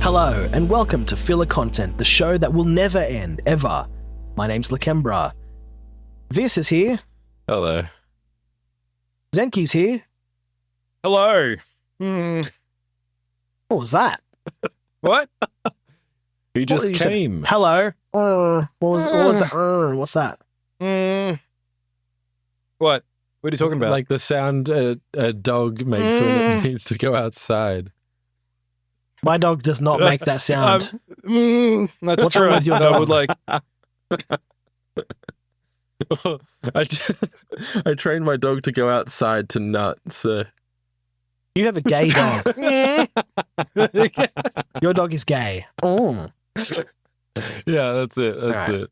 Hello, and welcome to Filler Content, the show that will never end, ever. My name's Lakembra. Vis is here. Hello. Zenki's here. Hello. What was that? What? Who just You said, came? hello. What was that? What's that? What? What are you talking about? Like the sound a dog makes when it needs to go outside. My dog does not make that sound. That's What's true. wrong with your I dog? would like. I trained my dog to go outside to nut, so... You have a gay dog. Your dog is gay. Oh. Yeah, that's it. That's All right.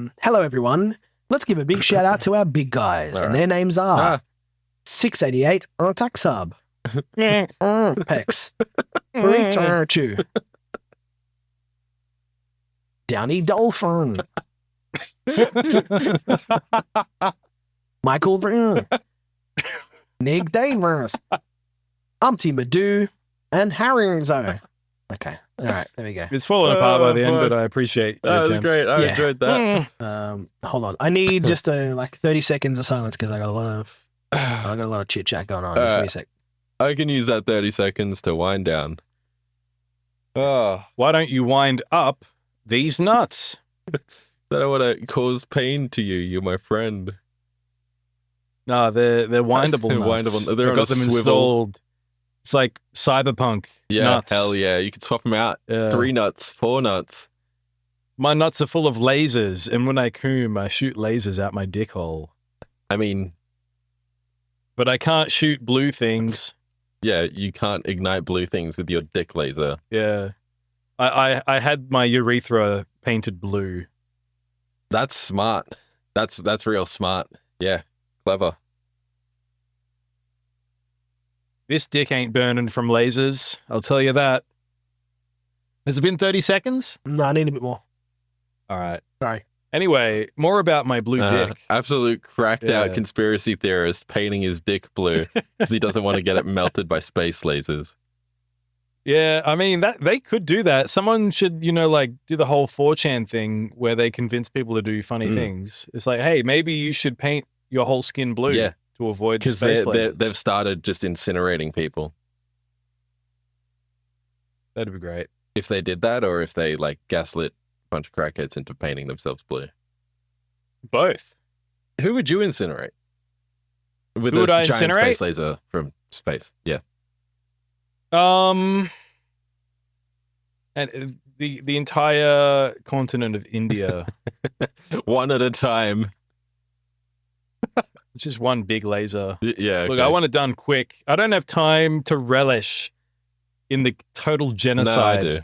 it. Hello, everyone. Let's give a big shout out to our big guys, All and right. their names are 688 on Attack Sub, Pex, Burrito, Downy Dolphin, Michael Brown, Nick Davis, Umpty Madoo, and Harry. Okay, all right, there we go. It's falling apart by the end, fuck. but I appreciate your That was attempts. great. I Yeah. enjoyed that. Hold on, I need just 30 seconds of silence because I got a lot of chit chat going on. Just give me a sec. I can use that 30 seconds to wind down. Oh, Why don't you wind up these nuts? I don't want to cause pain to you. You're my friend. No, they're windable They're nuts. windable. They're I've on got a them swivel. installed. It's like cyberpunk Yeah, nuts. hell yeah. You can swap them out. Yeah. 3 nuts, 4 nuts. My nuts are full of lasers, and when I coom, I shoot lasers out my dick hole. I mean, But I can't shoot blue things. yeah, you can't ignite blue things with your dick laser. Yeah. I had my urethra painted blue. That's smart. That's real smart. Yeah, clever. This dick ain't burning from lasers. I'll tell you that. Has it been 30 seconds? No, I need a bit more. All right. Sorry. Anyway, more about my blue dick. Absolute cracked out Yeah. conspiracy theorist painting his dick blue because he doesn't want to get it melted by space lasers. Yeah, I mean, that they could do that. Someone should, like, do the whole 4chan thing where they convince people to do funny things. It's like, hey, maybe you should paint your whole skin blue Yeah. to avoid the Because space lasers. they've started just incinerating people. That'd be great. If they did that, or if they like gaslit a bunch of crackheads into painting themselves blue. Both. Who would you incinerate? With Who a would I giant incinerate? space laser from space. Yeah. And the entire continent of India. One at a time. It's just one big laser. Yeah. Look, okay. I want it done quick. I don't have time to relish in the total genocide. No, I do.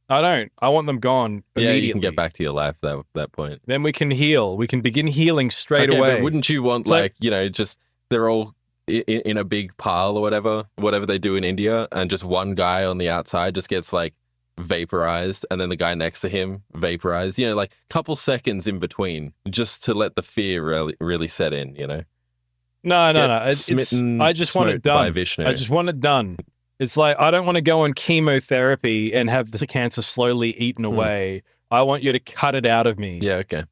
I don't. I want them gone Yeah, immediately. you can get back to your life at that point. Then we can heal. We can begin healing straight Okay, away. but wouldn't you want, It's like- just they're all in a big pile or whatever they do in India, and just one guy on the outside just gets like vaporized, and then the guy next to him vaporized, like a couple seconds in between, just to let the fear really set in, No. Get It's, smitten, I just want it smoked by done. Vishnu. I just want it done. It's like, I don't want to go on chemotherapy and have the cancer slowly eaten away. I want you to cut it out of me. Yeah, okay.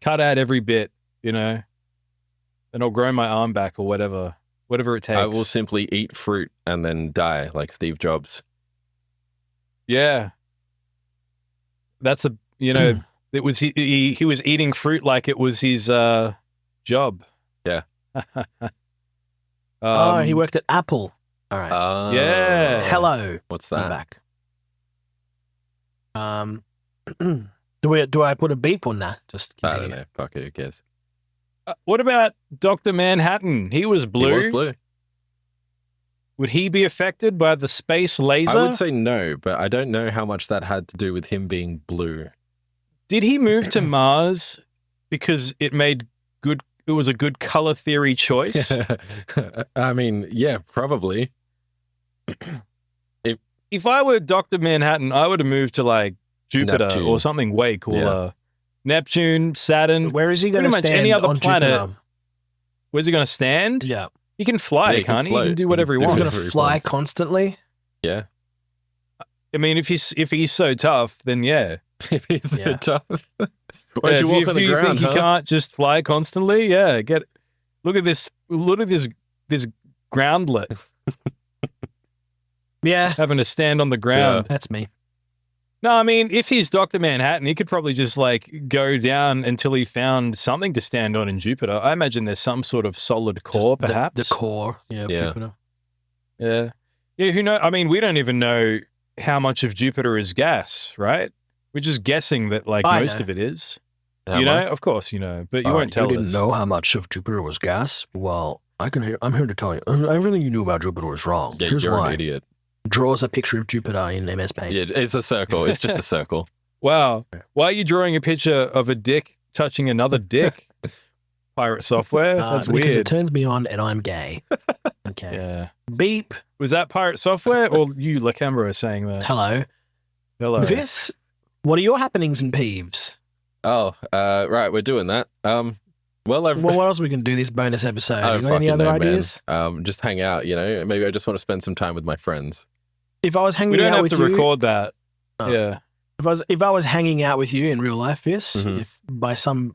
Cut out every bit, and I'll grow my arm back or whatever it takes. I will simply eat fruit and then die like Steve Jobs. Yeah. That's it was he was eating fruit like it was his job. Yeah. He worked at Apple. All right. Yeah. Hello. What's I'm that? back. Do I put a beep on that? Just I continue. don't know. Fuck it, who cares? What about Dr. Manhattan? He was blue. He was blue. Would he be affected by the space laser? I would say no, but I don't know how much that had to do with him being blue. Did he move to Mars because it was a good color theory choice? I mean, yeah, probably. If I were Dr. Manhattan, I would have moved to like Jupiter Neptune. or something way cooler. Yeah. Neptune, Saturn. Where is he going to Pretty much stand any other on planet. Jupiter? Where's he going to stand? Yeah. He can fly, Yeah, he can can't he? He float. can do whatever he Do He's wants. going whatever to he fly wants. constantly. Yeah. I mean, if he's so tough, then yeah. If he's so Yeah. tough. Yeah, Why'd you walk on the you ground, think you can't just fly constantly, yeah. Look at this groundlet Yeah, having to stand on the ground. that's me. No, I mean, if he's Dr. Manhattan, he could probably just like go down until he found something to stand on in Jupiter. I imagine there's some sort of solid core, Just perhaps. the core. Yeah. Yeah. Jupiter. Yeah. Yeah, who knows? I mean, we don't even know how much of Jupiter is gas, right? We're just guessing that like I most know. of it is. How You know? much? Of course you know, but you won't tell us. how much of Jupiter was gas? Well, I'm here to tell you. Everything you knew about Jupiter was wrong. Yeah, Here's you're why. an idiot. Draw us a picture of Jupiter in MS Paint. Yeah, it's a circle. It's just a circle. Wow. Why are you drawing a picture of a dick touching another dick? Pirate software? That's Because it weird. turns me on and I'm gay. Okay. Yeah. Beep. Was that pirate software or you, Lakembra, saying that? Hello. Hello. This. What are your happenings and peeves? Oh, right, we're doing that. Well, I've Well, what else we can do this bonus episode? I You don't got any fucking other know, ideas? man. Just hang out, you know. Maybe I just want to spend some time with my friends. If I was hanging We don't out have with to you, record that. Oh. Yeah. if I was hanging out with you in real life, Fis, Mhm. if by some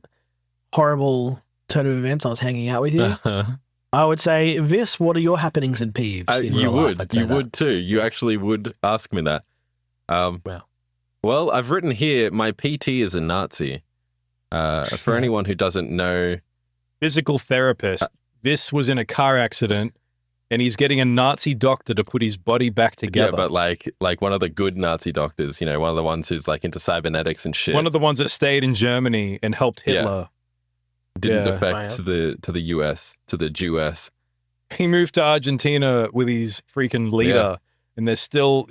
horrible turn of events I was hanging out with you, I would say, Vis, what are your happenings and peeves? In you real life? would. I'd say You that. would too. You actually would ask me that. Well. Well, I've written here, my PT is a Nazi. For anyone who doesn't know, Physical therapist. This was in a car accident and he's getting a Nazi doctor to put his body back together. yeah, but like one of the good Nazi doctors, you know, one of the ones who's like into cybernetics and shit. One of the ones that stayed in Germany and helped Yeah. Hitler. didn't Yeah. affect Right. to the US, to the Jew-S. He moved to Argentina with his freaking leader, and they're still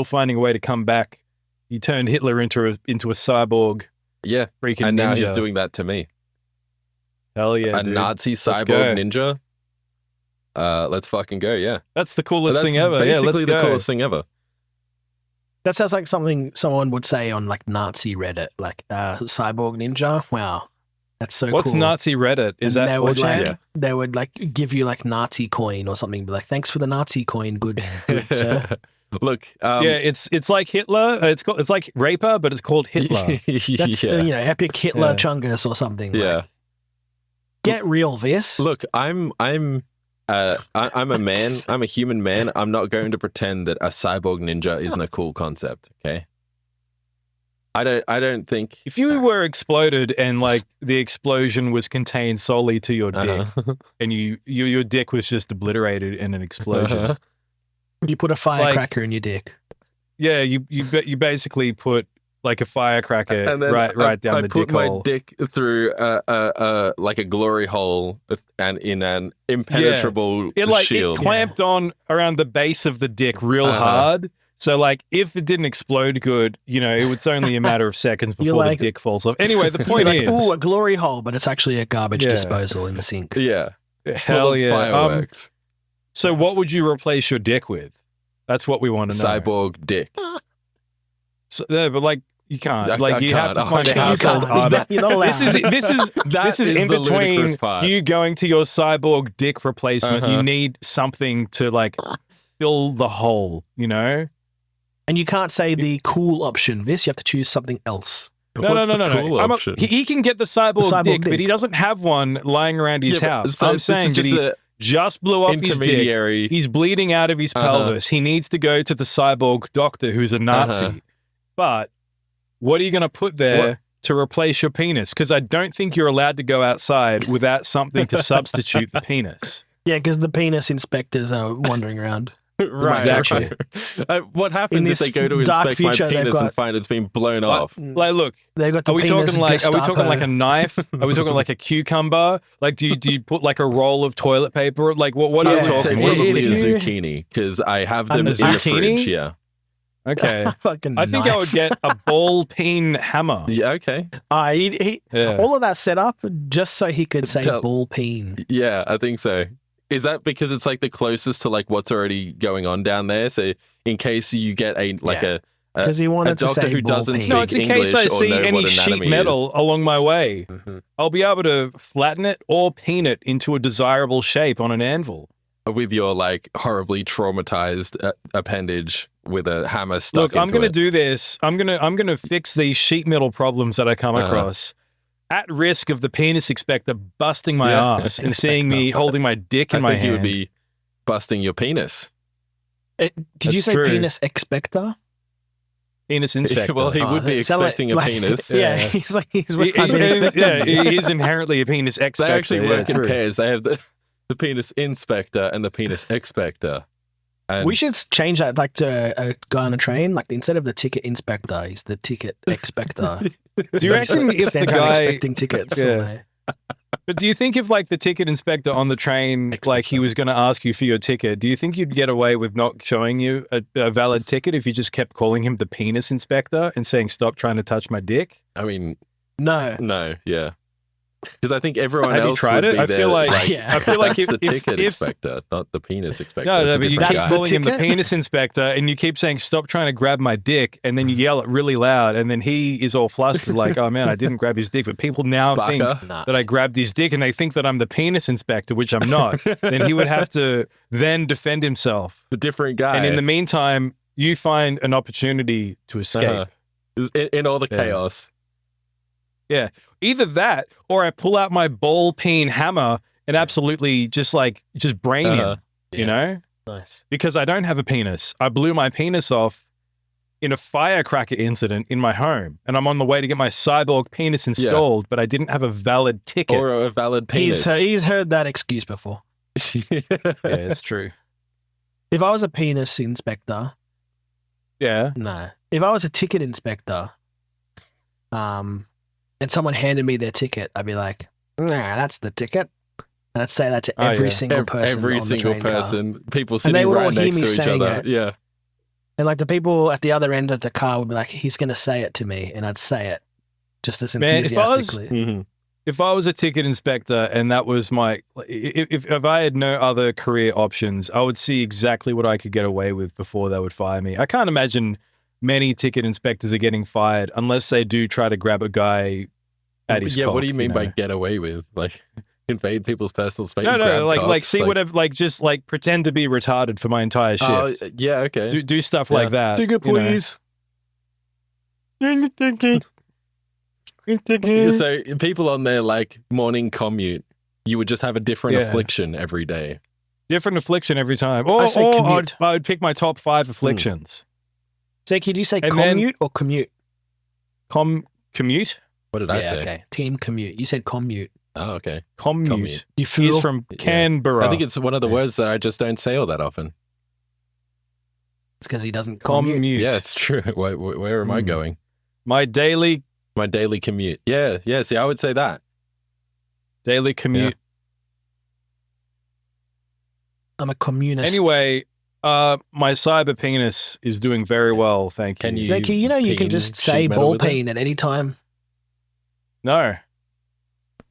finding a way to come back. He turned Hitler into a cyborg Yeah, freaking and ninja. now he's doing that to me. Hell yeah, A dude. Nazi go. cyborg ninja. Let's fucking go, yeah. That's the coolest That's thing ever. Yeah, let's basically the go. coolest thing ever. That sounds like something someone would say on like Nazi Reddit, like cyborg ninja. Wow, that's so What's cool. Nazi Reddit? Is And that they would 4chan? like Yeah. they would like give you like Nazi coin or something, be like, thanks for the Nazi coin, good sir. Look, Yeah, it's like Hitler. It's like Raper, but it's called Hitler. That's yeah. you know, epic Hitler Yeah. chungus or something. Yeah. Like, get real, Vis. Look, I'm a man. I'm a human man. I'm not going to pretend that a cyborg ninja isn't a cool concept. Okay. I don't think. If you were exploded and like the explosion was contained solely to your dick, Uh-huh. and your dick was just obliterated in an explosion. Uh-huh. You put a firecracker in your dick. Yeah, you basically put like a firecracker And then right down I the put dick my hole. dick through like a glory hole and in an impenetrable It like shield. it clamped on around the base of the dick real Uh-huh. hard. So like if it didn't explode good, you know, it's only a matter of seconds You're before like- the dick falls off. Anyway, the point You're like, is, ooh, a glory hole, but it's actually a garbage Yeah. disposal in the sink. Yeah. hell Full of yeah. Fireworks. So what would you replace your dick with? That's what we want to know. Cyborg dick. So, yeah, but like you can't. I Like you have can't. to find a I can't. household You can't. item. You're not allowed. This is in the between ludicrous part. you going to your cyborg dick replacement. Uh-huh. You need something to like fill the hole, you know? And you can't say the cool option, Vis. You have to choose something else. No. What's the cool I'm option? he can get the cyborg, cyborg dick, dick. but he doesn't have one lying around his Yeah, but house. so I'm this saying is that just he a just blew off his dick. intermediary. He's bleeding out of his Uh-huh. pelvis. He needs to go to the cyborg doctor who's a Nazi. Uh-huh. But what are you going to put there What? to replace your penis? Because I don't think you're allowed to go outside without something to substitute the penis. Yeah, because the penis inspectors are wandering around. Right, Exactly. right. What happens In if they this go to dark inspect my future, they've penis and got- find it's been blown off? Like, look, They've got the are we penis talking like Gestapo. a knife? Are we talking like a cucumber? Like, do you put like a roll of toilet paper? Like, what I are would we Yeah, say talking? if probably a you- zucchini because I have them A in the zucchini? fridge. Yeah. Okay, Fucking I think I would knife. get a ball peen hammer. Yeah. Okay. Yeah. All of that set up just so he could say Tell- ball peen. Yeah, I think so. Is that because it's like the closest to like what's already going on down there? So in case you get a like Yeah. a Because he wanted to doctor say who ball doesn't peen. speak No, it's in case I English or see know any what sheet anatomy metal along my way. Mhm. I'll be able to flatten it or peen it into a desirable shape on an anvil. with your like horribly traumatized appendage with a hammer stuck Look, I'm into going to it. do this. I'm going to fix these sheet metal problems that I come across at risk of the penis expector busting my ass and seeing me holding my dick in my hand. You would be busting your penis. Did you That's say true. penis expector? Penis inspector. Well, he would be it sounded expecting a penis. Yeah, Yeah. he's like he's He- he is inherently a penis expector. They actually work in true. pairs. They have the penis inspector and the penis expector. And We should change that like to a guy on a train. Like instead of the ticket inspector, he's the ticket expector. Do you reckon if the Stands around guy... expecting tickets? Yeah. But do you think if like the ticket inspector on the train, like he was going to ask you for your ticket, do you think you'd get away with not showing you a valid ticket if you just kept calling him the penis inspector and saying, stop trying to touch my dick? I mean, No. yeah. Because I think everyone Have you else tried would it? be I there, feel like- Yeah. I feel like that's the if- ticket if- inspector, not the penis inspector. No, It's no, a but you different keep That's guy. the calling him the ticket? penis inspector and you keep saying, stop trying to grab my dick. And then you yell it really loud. And then he is all flustered like, oh man, I didn't grab his dick. But people now think Baka. Nah. that I grabbed his dick and they think that I'm the penis inspector, which I'm not. Then he would have to then defend himself. The different guy. And in the meantime, you find an opportunity to escape. In all the Yeah. chaos. Either that or I pull out my ball peen hammer and absolutely just brain him, you know? Nice. Because I don't have a penis. I blew my penis off in a firecracker incident in my home, and I'm on the way to get my cyborg penis installed, but I didn't have a valid ticket. Or a valid penis. He's heard that excuse before. Yeah, it's true. If I was a penis inspector, Yeah. no. If I was a ticket inspector, and someone handed me their ticket, I'd be like, nah, that's the ticket. And I'd say that to Oh, every yeah. single person. Every on the single train car. person. People they sitting would all right hear next me to each saying other. it. Yeah. And like the people at the other end of the car would be like, he's going to say it to me. And I'd say it just as Man, if I was- enthusiastically. Mhm. If I was a ticket inspector and that was my, if I had no other career options, I would see exactly what I could get away with before they would fire me. I can't imagine many ticket inspectors are getting fired unless they do try to grab a guy at his Yeah, cock, what do you mean know? by get away with? Like invade people's personal space? No, grab like cocks, see whatever, like just like pretend to be retarded for my entire shift. Oh, yeah, okay. Do stuff Yeah. like that. Ticket, you know. please. So people on their like morning commute, you would just have a different Yeah. affliction every day. Different affliction every time. Or, I say or commute. I would pick my top 5 afflictions. Zenki, do you say And then- commute or commute? Commute? What did I say? Okay. Team commute. You said commute. Oh, okay. Commute. Commute. You fool. He's from Yeah. Canberra. I think it's one of the Yeah. words that I just don't say all that often. It's because he doesn't commute. commute. Yeah, it's true. Where am I Mm. going? My daily My daily commute. Yeah. See, I would say that. commute. I'm a communist. Anyway, my cyber penis is doing very well, thank you. Can you- Zenki, you know you can peen just sheet say metal ball with it? peen at any time. No.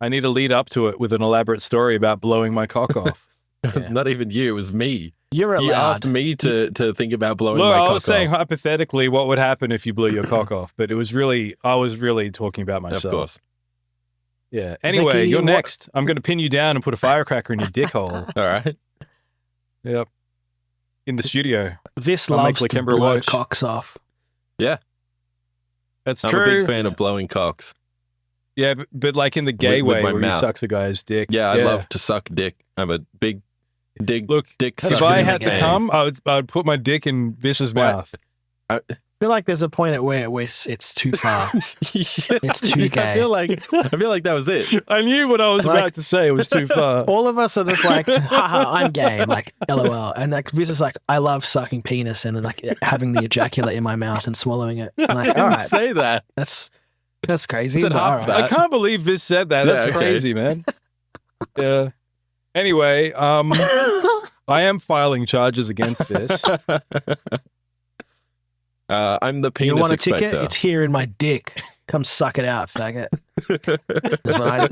I need to lead up to it with an elaborate story about blowing my cock off. Yeah. Not even you. It was me. You're You allowed. asked me to think about blowing Look, my I cock was saying off. hypothetically what would happen if you blew your cock off, but I was really talking about Of myself. course. Yeah. Anyway, Zenki, you're what- next. I'm going to pin you down and put a firecracker in your dick hole. All right. Yep. In the studio. Vis I'll make loves to Lakembra blow watch. cocks off. That's I'm true. a big fan of blowing cocks. Yeah, but like in the gay With way my where he mouth. sucks a guy's dick. Yeah, I love to suck dick. I'm a big Look, dick if sucker. I in the had to game. come, I would put my dick in Vis's What? mouth. I feel like there's a point at where it's too far. It's too gay. I feel like that was it. I knew what I was Like- about to say. It was too far. All of us are just like, haha, I'm gay, like LOL. And like Vis is like, I love sucking penis and then like having the ejaculate in my mouth and swallowing it. I'm I like, didn't all right, say that. that's crazy. Said But half all right. that. I can't believe Vis said that. Yeah, That's okay. crazy, man. Yeah. Anyway, I am filing charges against this. I'm the penis You want a expector. ticket? It's here in my dick. Come suck it out, faggot.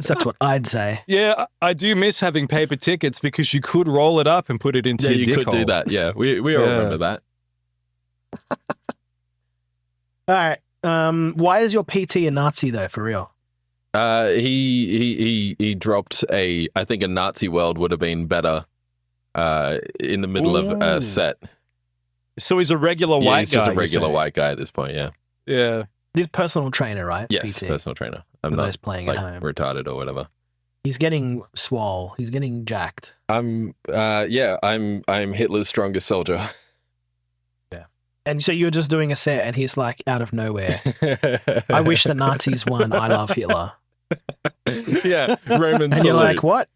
That's what I'd say. Yeah, I do miss having paper tickets because you could roll it up and put it into Yeah, your you dick could do hole. that. Yeah, we all Yeah. remember that. All right. Why is your PT a Nazi though? For real? He dropped I think a Nazi world would have been better in the middle of Ooh. a set. So he's a regular Yeah, white he's guy. just a you regular say? white guy at this point. Yeah. Yeah. He's personal trainer, right? Yes, PT. personal trainer. I'm For not those playing like at home. retarded or whatever. He's getting swole. He's getting jacked. I'm Hitler's strongest soldier. And so you're just doing a set, and he's like out of nowhere. I wish the Nazis won. I love Hitler. Yeah, Roman And salute. you're like, what?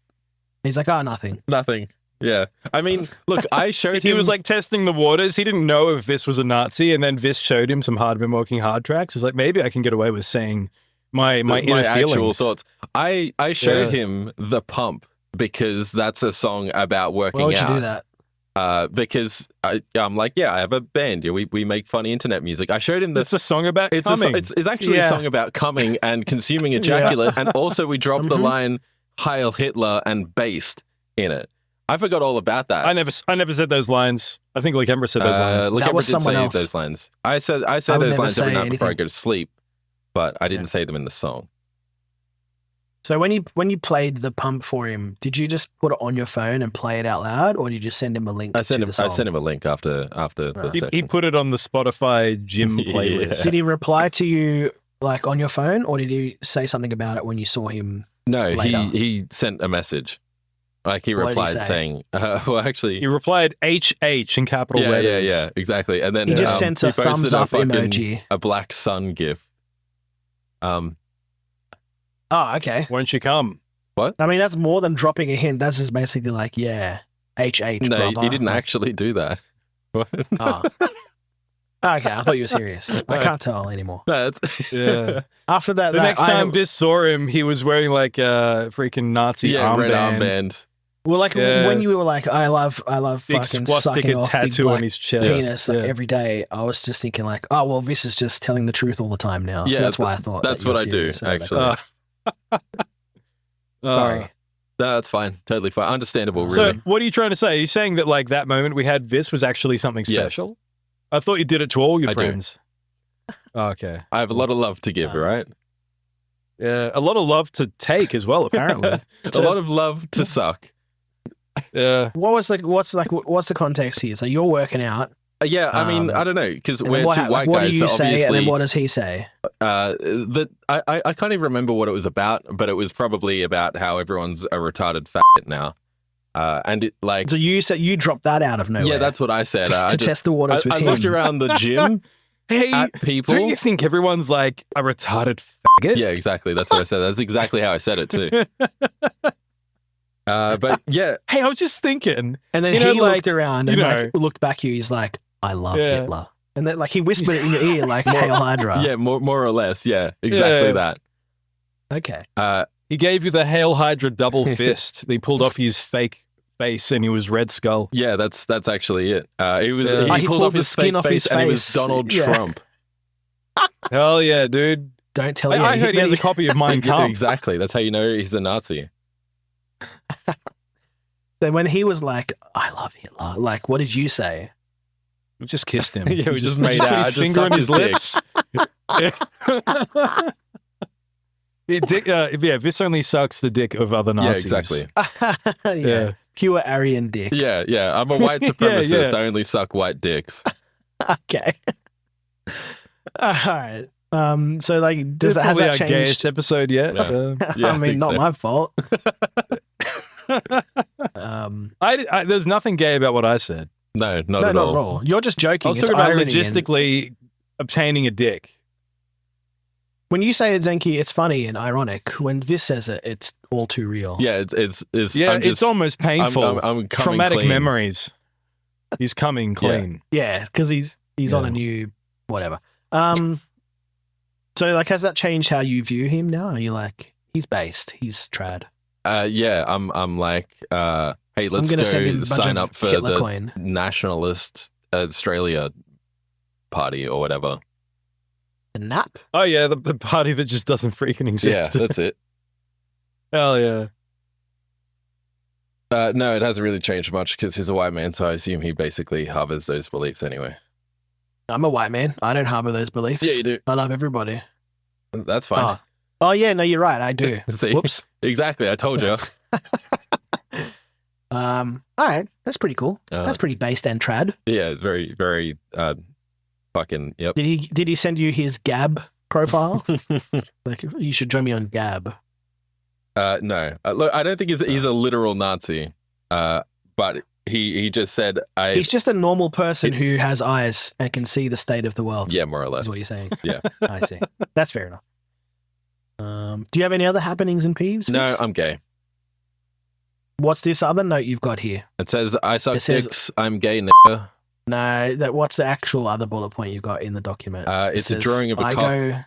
He's like, oh, nothing. Nothing. Yeah. I mean, look, I showed He him. was like testing the waters. He didn't know if Vis was a Nazi, and then Vis showed him some hard been working hard tracks. He's like, maybe I can get away with saying my inner actual feelings. thoughts. I showed Yeah. him The Pump because that's a song about working Why would you out. do that? Because I'm like, yeah, I have a band. Yeah, we make funny internet music. I showed him It's a song about it's coming. it's actually a Yeah. song about coming and consuming ejaculate, and also we dropped the Mhm. line "Heil Hitler" and "based" in it. I forgot all about that. I never said those lines. I think Lakembra said those lines. Lakembra was did someone say else. those lines. I said I would those never lines every say night before I anything. go to sleep, but I didn't Yeah. say them in the song. So when you played the pump for him, did you just put it on your phone and play it out loud, or did you just send him a link I sent to him. the song? I sent him a link after the Ah. session. He put it on the Spotify gym Yeah. playlist. Did he reply to you like on your phone, or did he say something about it when you saw him? No, later. he sent a message. Like he What did he replied say? saying, well, actually, He replied HH in capital letters. yeah, exactly. And then He just sent a posted thumbs up fucking- emoji. a black sun gif. Oh, okay. Won't you come? I mean, that's more than dropping a hint. That's just basically like, yeah, HH. No, brother. he didn't Like, actually do that. What? Oh. Okay, I thought you were serious. I can't tell anymore. No, it's Yeah. After that, The next time Vis saw him, he was wearing like a freaking Nazi yeah, red armband. armband. well, like Yeah. when you were like, I love Big fucking sucking swastika off big tattoo black on his chest. penis like, Yeah. every day. I was just thinking like, oh well, this is just telling the truth all the time now. Yeah, so that's why I thought that's that you what were I do, serious about it. actually. Sorry. No, that's fine. Totally fine. Understandable, So, really. what are you trying to say? Are you saying that like that moment we had Vis was actually something Yes. special? I thought you did it to all your I do. friends. Oh, okay. I have a lot of love to give, right? Yeah, a lot of love to take as well. Apparently. A lot of love to suck. Yeah. What's the context here? So you're working out. Yeah, I mean, Um, I don't know, because And we're then two white what guys, do you so say, and then obviously, what does he say? I can't even remember what it was about, but it was probably about how everyone's a retarded fat now, and it like, So you said you dropped that out of nowhere. yeah, that's what I said. just I to just, test the waters with I him. looked around the gym Hey, at people. don't you think everyone's like a retarded faggot? Yeah, exactly. That's what I said. That's exactly how I said it too. But yeah, Hey, I was just thinking. And then You know, he like, looked around you and know. like looked back at you. He's like, "I love Yeah. Hitler," and then like he whispered it in your ear, like "Hail Hydra." yeah, more or less. Yeah, exactly Yeah. that. Okay. He gave you the Hail Hydra double fist. He pulled off his fake face and he was Red Skull. Yeah, that's actually it. It was Yeah. he, Oh, he pulled pulled off the his skin fake off face his and it was face. Donald Yeah. Trump. Hell yeah, dude. Don't tell I heard he has a copy of Mein Kampf. Exactly. That's how you know he's a Nazi. Then when he was like, "I love Hitler," like, what did you say? We just kissed him. Yeah, we just put made out. his I just finger on sucked his his lips. Yeah, Vis only sucks the dick of other Yeah, Nazis. exactly. yeah. Yeah. Pure Aryan dick. Yeah. I'm a white Yeah, supremacist. yeah. I only suck white dicks. Okay. All right. So like, This has is probably that our changed? gayest episode yet. Yeah. Yeah, I I mean, think not so. my fault. There's nothing gay about what I said. No, not no, at not all. at all. You're just joking. I was It's talking about irony and- logistically obtaining a dick. When you say it, Zenki, it's funny and ironic. When Vis says it, it's all too real. Yeah, it's Yeah, I'm it's just, almost painful. I'm coming Traumatic clean. memories. He's coming clean. Yeah, because he's on Yeah. a new whatever. So like, has that changed how you view him now? Are you like, he's based, he's trad? Yeah, I'm like, hey, let's I'm gonna send him a go bunch sign of up for Hitler the coin. Nationalist Australia party or whatever. The nap? Oh yeah, the party that just doesn't freaking Yeah, exist. that's it. Hell yeah. No, it hasn't really changed much because he's a white man, so I assume he basically harbors those beliefs anyway. I'm a white man. I don't harbor those beliefs. Yeah, you do. I love everybody. That's fine. Oh yeah, no, you're right. I do. See? Whoops. Exactly. I told you. All right, that's pretty cool. That's pretty based and trad. Yeah, it's very, very fucking yep. Did he send you his Gab profile? Like, you should join me on Gab. No, look, I don't think he's a literal Nazi. But he just said He's just a normal person who has eyes and can see the state of the world. Yeah, more or less. Is what you're saying. Yeah, I see. That's fair enough. Do you have any other happenings and peeves? No, Fitz? I'm gay. What's this other note you've got here? It says I suck says- dicks. I'm gay. Nigga. No, what's the actual other bullet point you've got in the document? It's a drawing of a I cock.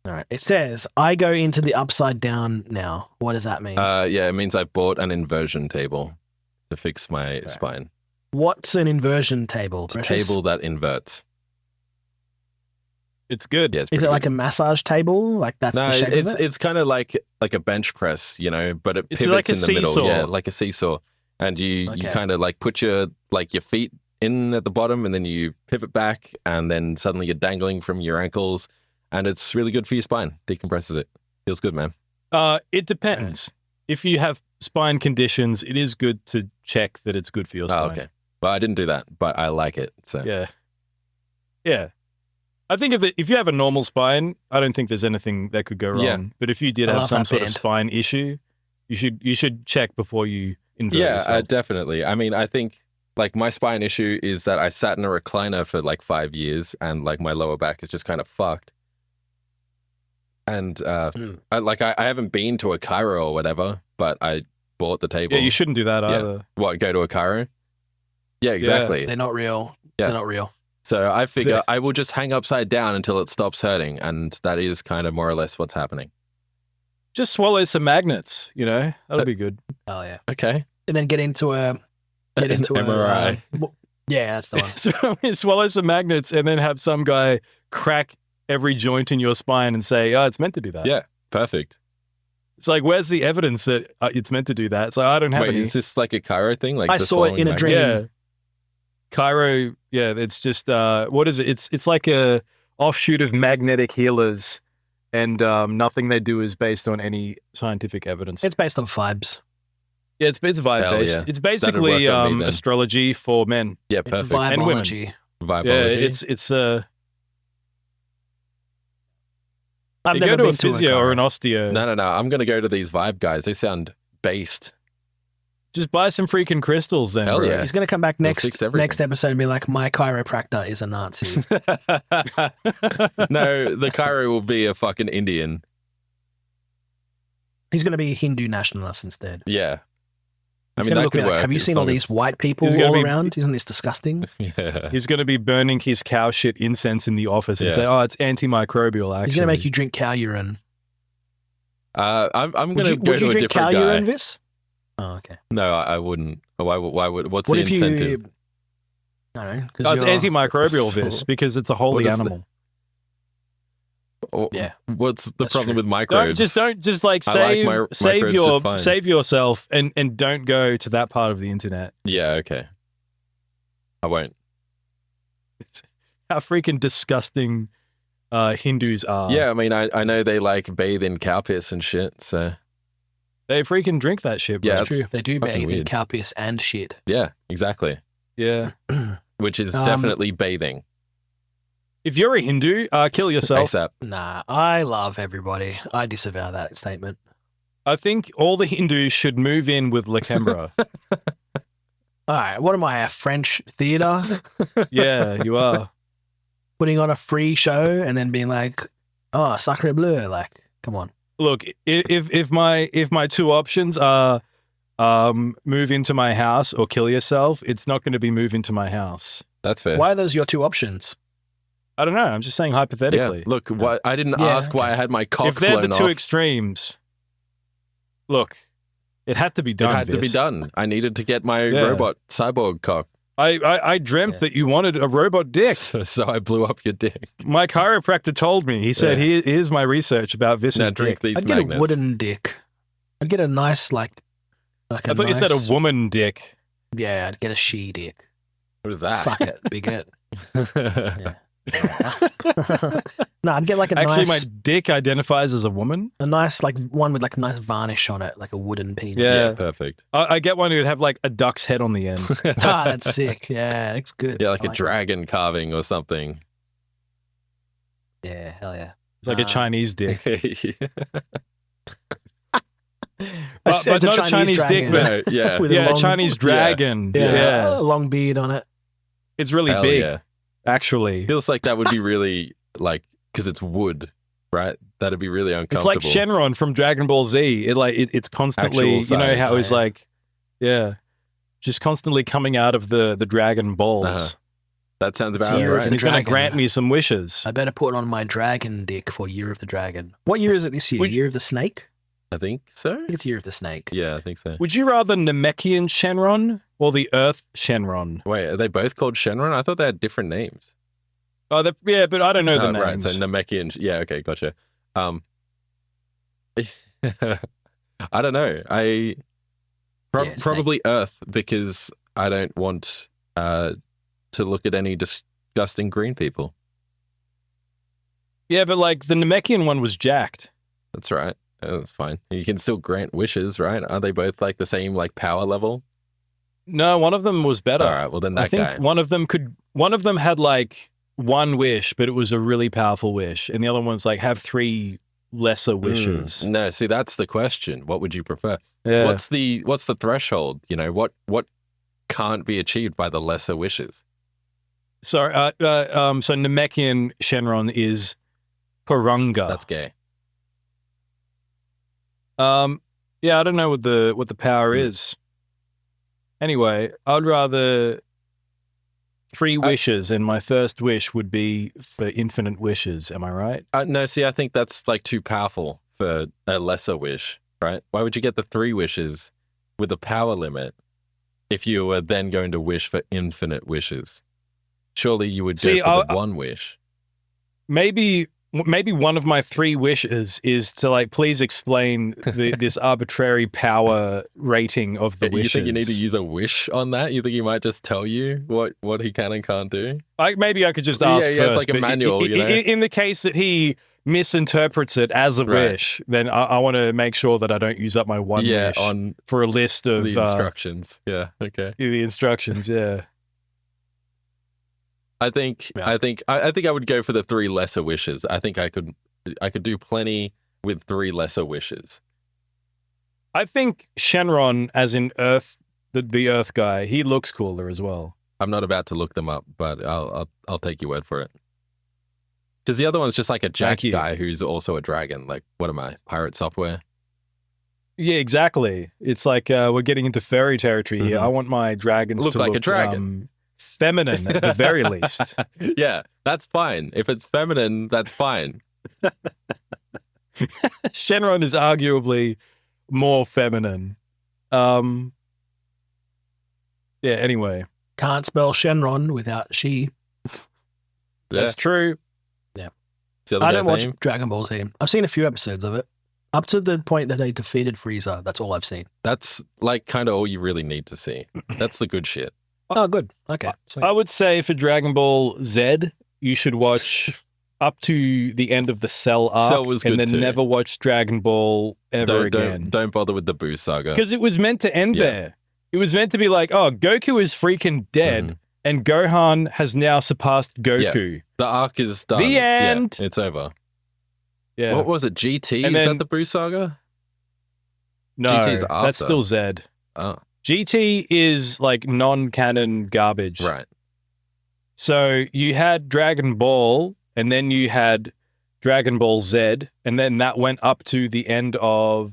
All right. It says, I go into the upside down now. What does that mean? Yeah, it means I bought an inversion table to fix my spine. What's an inversion table? It's a table that inverts. It's good. Yeah, it's Is pretty it like good. a massage table? Like that's No, the shape of it? it's kind of like a bench press, you know, but it It's pivots like a in the middle. seesaw. Yeah, like a seesaw. And you Okay. kind of like put your feet in at the bottom and then you pivot back and then suddenly you're dangling from your ankles and it's really good for your spine. Decompresses it. Feels good, man. It depends. If you have spine conditions, it is good to check that it's good for your spine. Oh, okay. Well, I didn't do that, but I like it. So Yeah. I think if you have a normal spine, I don't think there's anything that could go wrong. Yeah. But if you did I have love some that sort of band. spine issue, you should check before you invert yeah, yourself. definitely. I mean, I think like my spine issue is that I sat in a recliner for like 5 years and like my lower back is just kind of fucked. And I haven't been to a chiro or whatever, but I bought the table. Yeah, you shouldn't do that Yeah. either. What, go to a chiro? Yeah, exactly. They're not real. Yeah. They're not real. So I figure I will just hang upside down until it stops hurting. And that is kind of more or less what's happening. Just swallow some magnets, that'll be good. Oh yeah. Okay. And then get into a MRI. Yeah, that's the one. So swallow some magnets and then have some guy crack every joint in your spine and say, oh, it's meant to do that. Yeah, perfect. It's like, where's the evidence that it's meant to do that? So I don't have Wait, any. is this like a chiro thing? Like I the saw it swallowing in a magnet? dream. Yeah. Chiro, it's just what is it? It's like a offshoot of magnetic healers, and nothing they do is based on any scientific evidence. It's based on vibes. Yeah, it's vibe Hell based. yeah. It's That'd basically work on me then. astrology for men. Yeah, It's perfect. And women. vibology. Vibology. Yeah, it's I've you never go to a been to physio or an chiro. osteo. No. I'm going to go to these vibe guys. They sound based. Just buy some freaking crystals then. Hell bro. yeah. He's going to come back next fix everything. episode and be like, my chiropractor is a Nazi. No, the chiro will be a fucking Indian. He's going to be a Hindu nationalist instead. Yeah. I He's mean, gonna that look at could me like, work. have you as seen all long these as- white people He's gonna all be- around? Isn't this disgusting? Yeah. He's going to be burning his cow shit incense in the office and Yeah. say, "Oh, it's antimicrobial." Actually, He's going to make you drink cow urine. I'm going Would to you, go would to you a drink cow different guy. urine, Vis? Oh, okay. No, I wouldn't. Why would? What's What the if incentive? you... I don't know. 'cause Oh, it's you're- antimicrobial, So- this because it's a holy What is the- animal. Yeah. What's the That's problem true. with microbes? Don't just like I like save microbes just fine. save yourself and don't go to that part of the internet. Yeah. Okay. I won't. How freaking disgusting Hindus are. Yeah. I mean, I know they like bathe in cow piss and shit. So They freaking drink that shit, bro. Yeah, That's true. They do fucking bathe in weird. cow piss and shit. yeah, exactly. Yeah. Which is Um, definitely bathing. If you're a Hindu, kill yourself. ASAP. Nah, I love everybody. I disavow that statement. I think all the Hindus should move in with Lakembra. All right, what am I, a French theater? Yeah, you are. Putting on a free show and then being like, oh, sacre bleu. Like, come on. Look, if my two options are move into my house or kill yourself, it's not going to be move into my house. That's fair. Why are those your two options? I don't know. I'm just saying hypothetically. Yeah. Look, what I didn't Yeah, ask why I had my cock If they're the blown two off. extremes, look, it had to be It done. had to be Vis. done. I needed to get my Yeah. robot cyborg cock. I dreamt Yeah. that you wanted a robot dick. So I blew up your dick. My chiropractor told me. He said, Yeah. here's my research about Vis's Now dick. drink these I'd get magnets. a wooden dick. I'd get a nice, like a I thought you said nice- a woman dick. Yeah, I'd get a she dick. What is that? Suck it. Be good. No, I'd get like a Actually, nice, my dick identifies as a woman. like one with like a nice varnish on it, like a wooden penis. Yeah. Perfect. I get one who would have like a duck's head on the end. Ah, that's sick. Yeah, that's good. Yeah, like I a it. dragon carving or something. Yeah, hell yeah. It's like a Chinese dick. I But said not a Chinese dick, dragon. but No, yeah. With a yeah, a long- Chinese dragon. Yeah, Yeah. a long beard on it. It's really Hell big, yeah. actually. Feels like that would be really like because it's wood, right? That'd be really It's like uncomfortable. Shenron from Dragon Ball Z. It's constantly, Actual you know size, how it's yeah. like, yeah, just constantly coming out of the Dragon Balls. Uh-huh. That sounds It's about Year of right. And he's going to Dragon. grant me some wishes. I better put on my dragon dick for Year of the Dragon. What year is it this year? Would- Year of the Snake? I think so. I think it's Year of the Snake. Yeah, I think so. Would you rather Namekian Shenron or the Earth Shenron? Wait, are they both called Shenron? I thought they had different names. Oh, yeah, but I don't know the Oh, names. right, so Namekian. Yeah, okay, gotcha. I don't know. Yeah, snake. Probably Earth because I don't want to look at any disgusting green people. Yeah, but like the Namekian one was jacked. That's right. That's fine. You can still grant wishes, right? Are they both like the same like power level? No, one of them was better. All right. Well, then I that think guy. one of them had like one wish, but it was a really powerful wish, and the other one's like have three lesser wishes. No, see, that's the question. What would you prefer? Yeah. What's the threshold? You know, what can't be achieved by the lesser wishes? So Namekian Shenron is Purunga. That's gay. Yeah, I don't know what the power is. Anyway, I'd rather 3 wishes, and my first wish would be for infinite wishes. Am I right? No, see, I think that's like too powerful for a lesser wish, right? Why would you get the 3 wishes with a power limit if you were then going to wish for infinite wishes? Surely you would go for the 1 wish. Maybe one of my 3 wishes is to like please explain this arbitrary power rating of the You wishes. think you need to use a wish on that? You think he might just tell you what he can and can't do? Maybe I could just ask Yeah, first. it's like a but manual, you know? In the case that he misinterprets it as a Right. wish, then I want to make sure that I don't use up my 1 wish on for a list of the instructions. Yeah, okay. the instructions. Yeah. I think I would go for the 3 lesser wishes. I think I could do plenty with 3 lesser wishes. I think Shenron, as in Earth, the Earth guy, he looks cooler as well. I'm not about to look them up, but I'll take your word for it. Because the other one's just like a jack Thank you. guy who's also a dragon. Like, what am I? Pirate software? Yeah, exactly. It's like we're getting into furry territory here. Mhm. I want my dragons Look to like a look dragon. feminine at the very least. Yeah, that's fine. If it's feminine, that's fine. Shenron is arguably more feminine. Yeah, anyway. Can't spell Shenron without she. Yeah. That's true. It's the other I guy's don't watch name. Dragon Ball Z. I've seen a few episodes of it. Up to the point that they defeated Frieza. That's all I've seen. That's like kind of all you really need to see. That's the good shit. Oh, good. Okay. Sweet. I would say for Dragon Ball Z, you should watch up to the end of the Cell arc Cell was and good then too. never watch Dragon Ball ever again. Don't bother with the Boo saga. Because it was meant to end Yeah. there. It was meant to be like, oh, Goku is freaking dead, Mhm. and Gohan has now surpassed Goku. The arc is done. The end. Yeah, it's over. Yeah. What was it? GT? And Is then- that the Boo saga? No, GT's that's after. still Zed. Oh, GT is like non-canon garbage. right. So you had Dragon Ball, and then you had Dragon Ball Z, and then that went up to the end of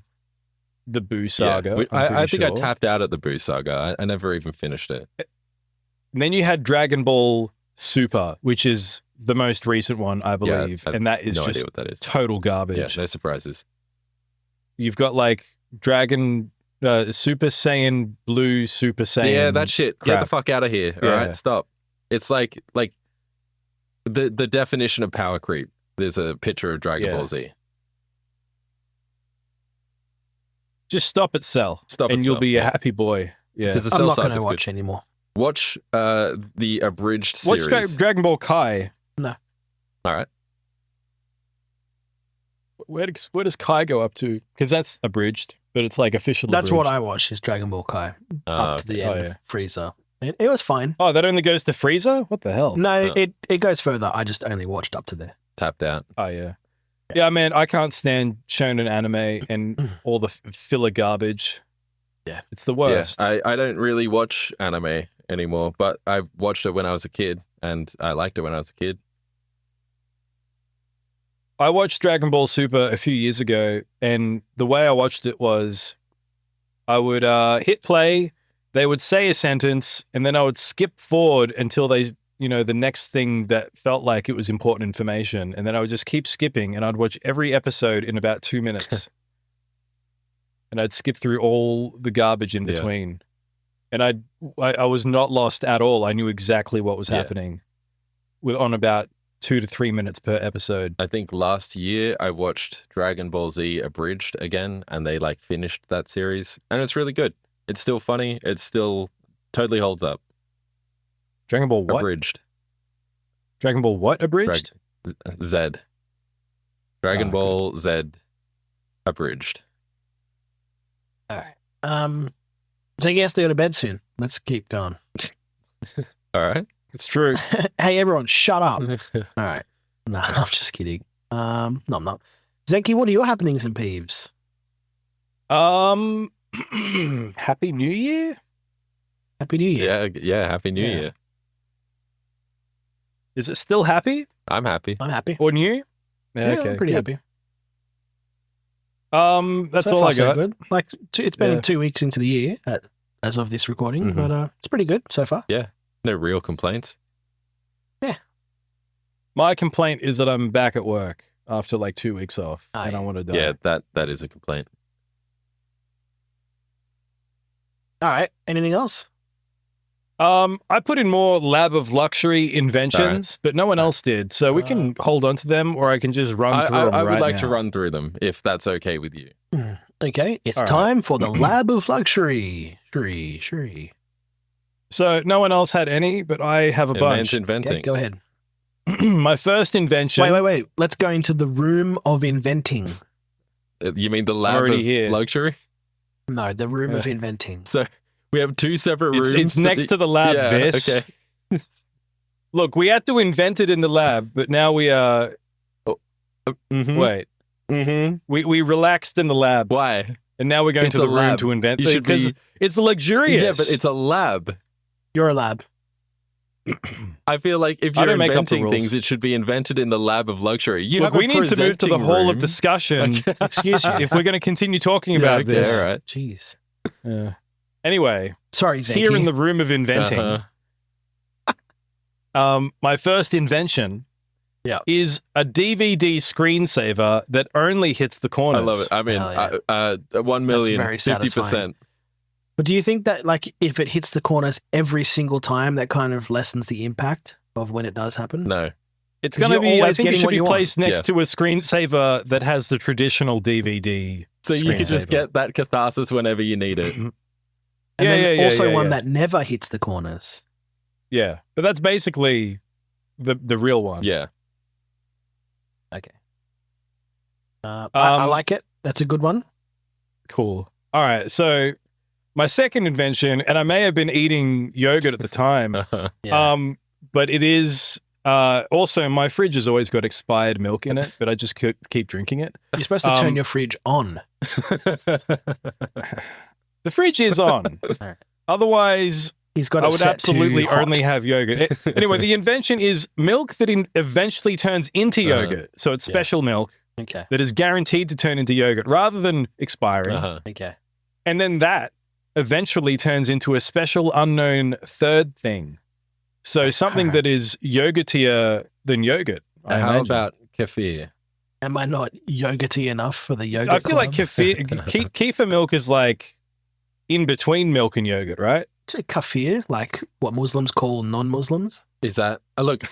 the Boo saga. Yeah. I'm I pretty think I sure. tapped out at the Boo saga. I never even finished it. And then you had Dragon Ball Super, which is the most recent one, I believe, I've and that is no idea just what that is. total garbage. Yeah, no surprises. You've got like Dragon Super Saiyan Blue, Super Saiyan. Yeah, that shit. Get the crap. fuck out of here. All Yeah. right, stop. It's like the definition of power creep. There's a picture of Dragon Yeah. Ball Z. Just stop at Cell, Stop and at you'll Cell, be a yeah. happy boy. Yeah. Because the I'm Cell not saga going to is watch good. anymore. Watch the abridged Watch series. Dragon Ball Kai. All right. where does Kai go up to? Because that's abridged, but it's like official. That's what abridged. I watched, is Dragon Ball Kai up to the Oh, end yeah. of Frieza. It was fine. Oh, that only goes to Frieza? What the hell? No, it goes further. I just only watched up to there. Tapped out. Oh yeah. Yeah, man, I can't stand shonen anime and all the filler garbage. Yeah. It's the worst. Yeah, I don't really watch anime anymore, but I watched it when I was a kid, and I liked it when I was a kid. I watched Dragon Ball Super a few years ago, and the way I watched it was I would hit play, they would say a sentence, and then I would skip forward until they, the next thing that felt like it was important information, and then I would just keep skipping, and I'd watch every episode in about 2 minutes. And I'd skip through all the garbage in between. And I was not lost at all. I knew exactly what was happening on about 2 to 3 minutes per episode. I think last year I watched Dragon Ball Z Abridged again, and they finished that series, and it's really good. It's still funny. It still totally holds up. Dragon Ball what? Abridged. Dragon Ball what abridged? Z. Dragon Ball Z Abridged. All right. So I guess they go to bed soon. Let's keep going. All right. It's true. Hey, everyone, shut up. All right. No, I'm just kidding. No, I'm not. Zenki, what are your happenings and peeves? Happy New Year? Happy New Year. Yeah. Happy New Year. Is it still happy I'm happy. I'm happy. or new? Yeah, okay. I'm pretty good. happy. That's So all far, I so got. good. It's been Yeah. 2 weeks into the year as of this recording, Mhm. but it's pretty good so far. No real complaints. My complaint is that I'm back at work after 2 weeks off, Oh, and I yeah. want to die. Yeah, that is a complaint. All right. Anything else? I put in more Lab of Luxury inventions, but no one else did. So we can hold on to them, or I can just run through them I would right like now. to run through them if that's okay with you. Okay. It's All right. time for the Lab of Luxury. Shree. So no one else had any, but I have a bunch. Inventing. Okay, go ahead. My first invention. Wait. Let's go into the room of inventing. You mean the lab already of here. luxury? No, the room of inventing. So we have two separate rooms. It's next to the lab, Yeah, Vis. okay. Look, we had to invent it in the lab, but now we are. Mhm. Wait, Mhm. we relaxed in the lab, Why? and now we're going It's to a the room lab. to invent You it should because be- it's luxurious. Yeah, but it's a lab. You're a lab. I feel like if I you're don't make up the inventing rules. things, it should be invented in the lab of luxury. You Look, have a we need to move to the presenting hall of room. discussion Excuse you. if we're going to continue talking Yeah, about okay, this. all right. Jeez. Yeah. Anyway, Sorry, Zenki. here in the room of inventing, Uh-huh. my first invention is a DVD screensaver that only hits the I corners. love it. I mean, Hell 1 million, very 50%. But do you think that, if it hits the corners every single time, that kind of lessens the impact of when it does happen? No. It's 'Cause going to you're be, I always think it getting should what be you want. placed next Yeah. to a screensaver that has the traditional DVD. So you could just Screensaver. get that catharsis whenever you need it. And Yeah, then yeah, also yeah, one yeah. that never hits the corners. Yeah, but that's basically the real one. Yeah. Okay. I like it. That's a good one. Cool. All right, so my second invention, and I may have been eating yogurt at the time, Yeah. but it is also my fridge has always got expired milk in it, but I just keep drinking it. You're supposed to turn um, your fridge on. The fridge is on. Alright. Otherwise, He's got I it would set absolutely to hot. only have yogurt. Anyway, the invention is milk that eventually turns into yogurt. So it's special milk Okay. that is guaranteed to turn into yogurt rather than expiring. Uh-huh. Okay. And then that eventually turns into a special unknown third thing. So something that is yogurtier than yogurt. I How imagine. about kefir? Am I not yogurty enough for the yogurt? I feel like club? kefir milk is like in between milk and yogurt, right? Is it kefir, like what Muslims call non-Muslims? Is that look?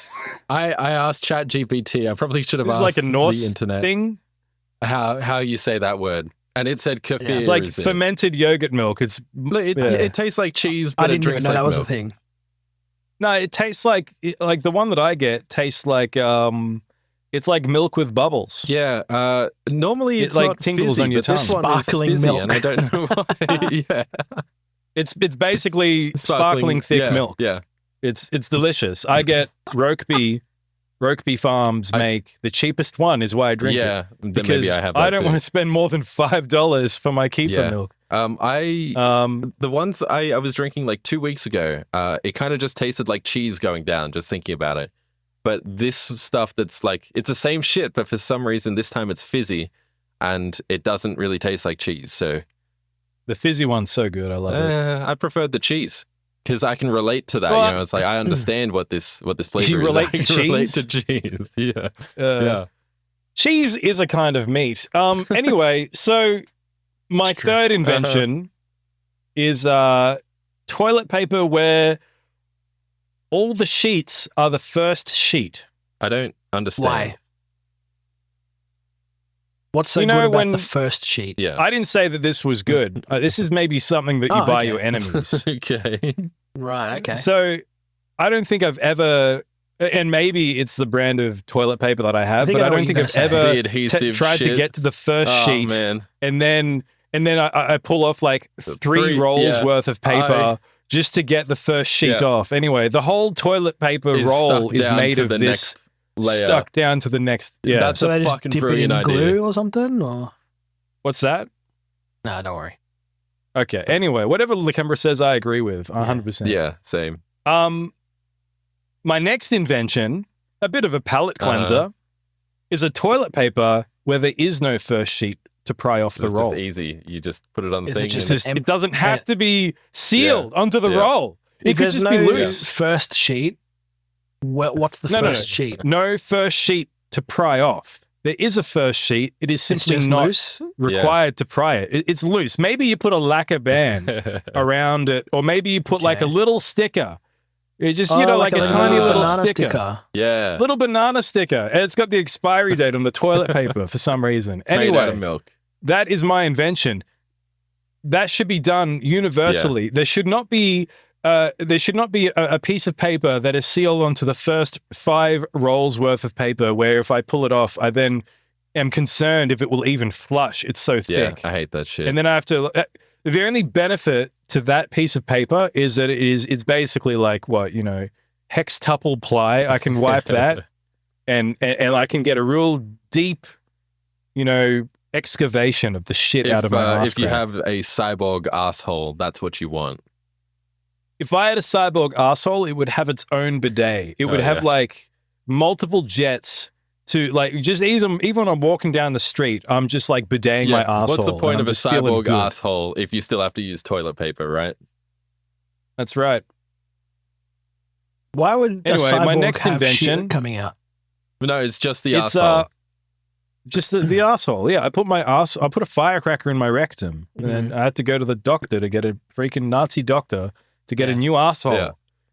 I asked ChatGPT. I probably should have It's asked like a Norse the internet thing. how you say that word, and it said kefir. It's like is it? fermented yogurt milk. It's Look, it, yeah. it tastes like cheese, but I it didn't even drinks know like that was milk. a thing. No, it tastes like the one that I get tastes like It's like milk with bubbles. Yeah. Normally It, it's like, not tingles fizzy, on your but this tongue. one is Sparkling fizzy, milk. and I don't know why. Yeah. It's basically sparkling thick yeah, milk. Yeah. It's delicious. I get Rokeby Farms make the cheapest one is why I drink it. Yeah. Then Because maybe I have that I don't too. want to spend more than $5 for my kefir Yeah. milk. The ones I was drinking like 2 weeks ago, it kind of just tasted like cheese going down, just thinking about it. But this stuff that's like, it's the same shit, but for some reason this time it's fizzy and it doesn't really taste like cheese. So The fizzy one's so good. I love it. I preferred the cheese because I can relate to that. Well, you know, it's like I understand what this flavor You is. relate I to can relate cheese? to cheese. Yeah. Yeah. Cheese is a kind of meat. Anyway, so my It's true. third invention is toilet paper where all the sheets are the first sheet. I don't understand. Why? What's so You know, good about when- the first sheet? Yeah. I didn't say that this was good. This is maybe something that you Oh, buy okay. your enemies. Okay. Right. Okay. So I don't think I've ever, and maybe it's the brand of toilet paper that I have, think but I I know don't what think you're I've gonna say. ever The adhesive tried to shit. get to the first Oh, sheet, man. and then I pull off like three rolls yeah. worth of paper just to get the first sheet Yeah. off. Anyway, the whole toilet paper Is roll stuck is down made to of the this next layer. stuck down to the next. Yeah. That's so a they just fucking dip it in brilliant idea. glue or something, or What's that? no? Don't worry. Okay. Anyway, whatever Lakembra says, I agree with 100%. Yeah, same. My next invention, a bit of a palate cleanser, Uh-huh. is a toilet paper where there is no first sheet to pry off the It's roll. just easy. You just put it on the Is it thing. just and- Just- it doesn't have to be sealed onto the Yeah. roll. It If could there's just no be loose. first sheet, what's the No, no, first no. sheet? No first sheet to pry off. There is a first sheet. It is It's simply just not loose. required to pry it. It's loose. Maybe you put a lacquer band around it, or maybe you put like a Okay. little sticker. It just, Oh, like a little tiny little banana sticker. yeah. Little banana sticker. And it's got the expiry date on the toilet paper for some reason. It's made out Anyway, of milk. that is my invention. That should be done universally. There should not be a piece of paper that is sealed onto the first 5 rolls worth of paper where if I pull it off, I then am concerned if it will even flush. It's so Yeah, thick. I hate that shit. And then I have to the only benefit to that piece of paper is that it's basically like hextuple ply. I can wipe that and I can get a real deep, excavation of the shit out of my ass if you crack. have a cyborg asshole, that's what you want. If I had a cyborg arsehole, it would have its own bidet. It would have yeah. like multiple jets to like just even when I'm walking down the street, I'm just like bidetting my arsehole. What's the point and of I'm a just feeling cyborg good. asshole if you still have to use toilet paper, right? That's right. Why would Anyway, a cyborg my next have invention- shit coming out? No, it's just the It's asshole. just the arsehole. Yeah, I put a firecracker in my rectum, and then I had to go to the doctor to get a freaking Nazi doctor to get a Yeah. new arsehole. Yeah.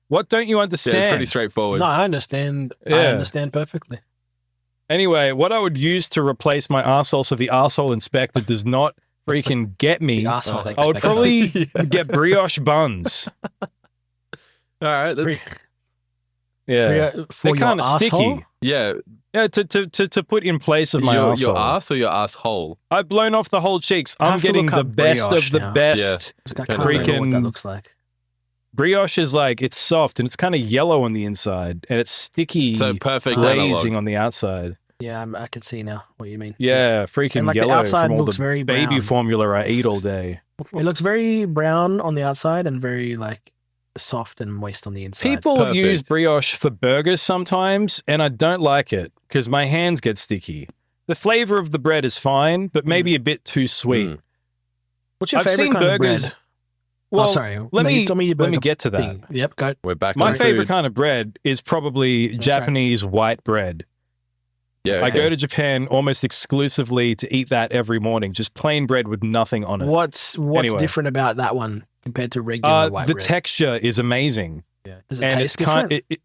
What don't you Yeah, understand? it's pretty straightforward. No, I understand. I Yeah. understand perfectly. Anyway, what I would use to replace my arsehole so the arsehole inspector does not freaking get me, The asshole. I would probably Yeah. get brioche buns. All right, that's, Yeah. For They're your kind of sticky. asshole? yeah. Yeah, to put in place of my your arsehole. ass or your asshole? I've blown off the whole cheeks. I I'm have to getting look the up best brioche of the now. best. I can't Freaking- remember what that looks like. Brioche is like, it's soft and it's kind of yellow on the inside and it's sticky So perfect glazing analog. on the outside. Yeah, I can see now what you mean. Yeah, freaking And like the yellow outside from all looks the very baby brown. formula I eat all day. It looks very brown on the outside and very like soft and moist on the inside. People Perfect. use brioche for burgers sometimes, and I don't like it because my hands get sticky. The flavor of the bread is fine, but maybe a bit too sweet. Mm. What's your I've favorite seen kind burgers. of bread? Well, sorry. let No, me you told me your let me burger get to that. thing. Yep, go. We're back My on favorite food. kind of bread is probably That's right. Japanese white bread. Yeah, I okay. go to Japan almost exclusively to eat that every morning, just plain bread with nothing on it. What's Anyway. different about that one compared to regular white The bread? texture is amazing. Yeah. Does it And taste it's kind different?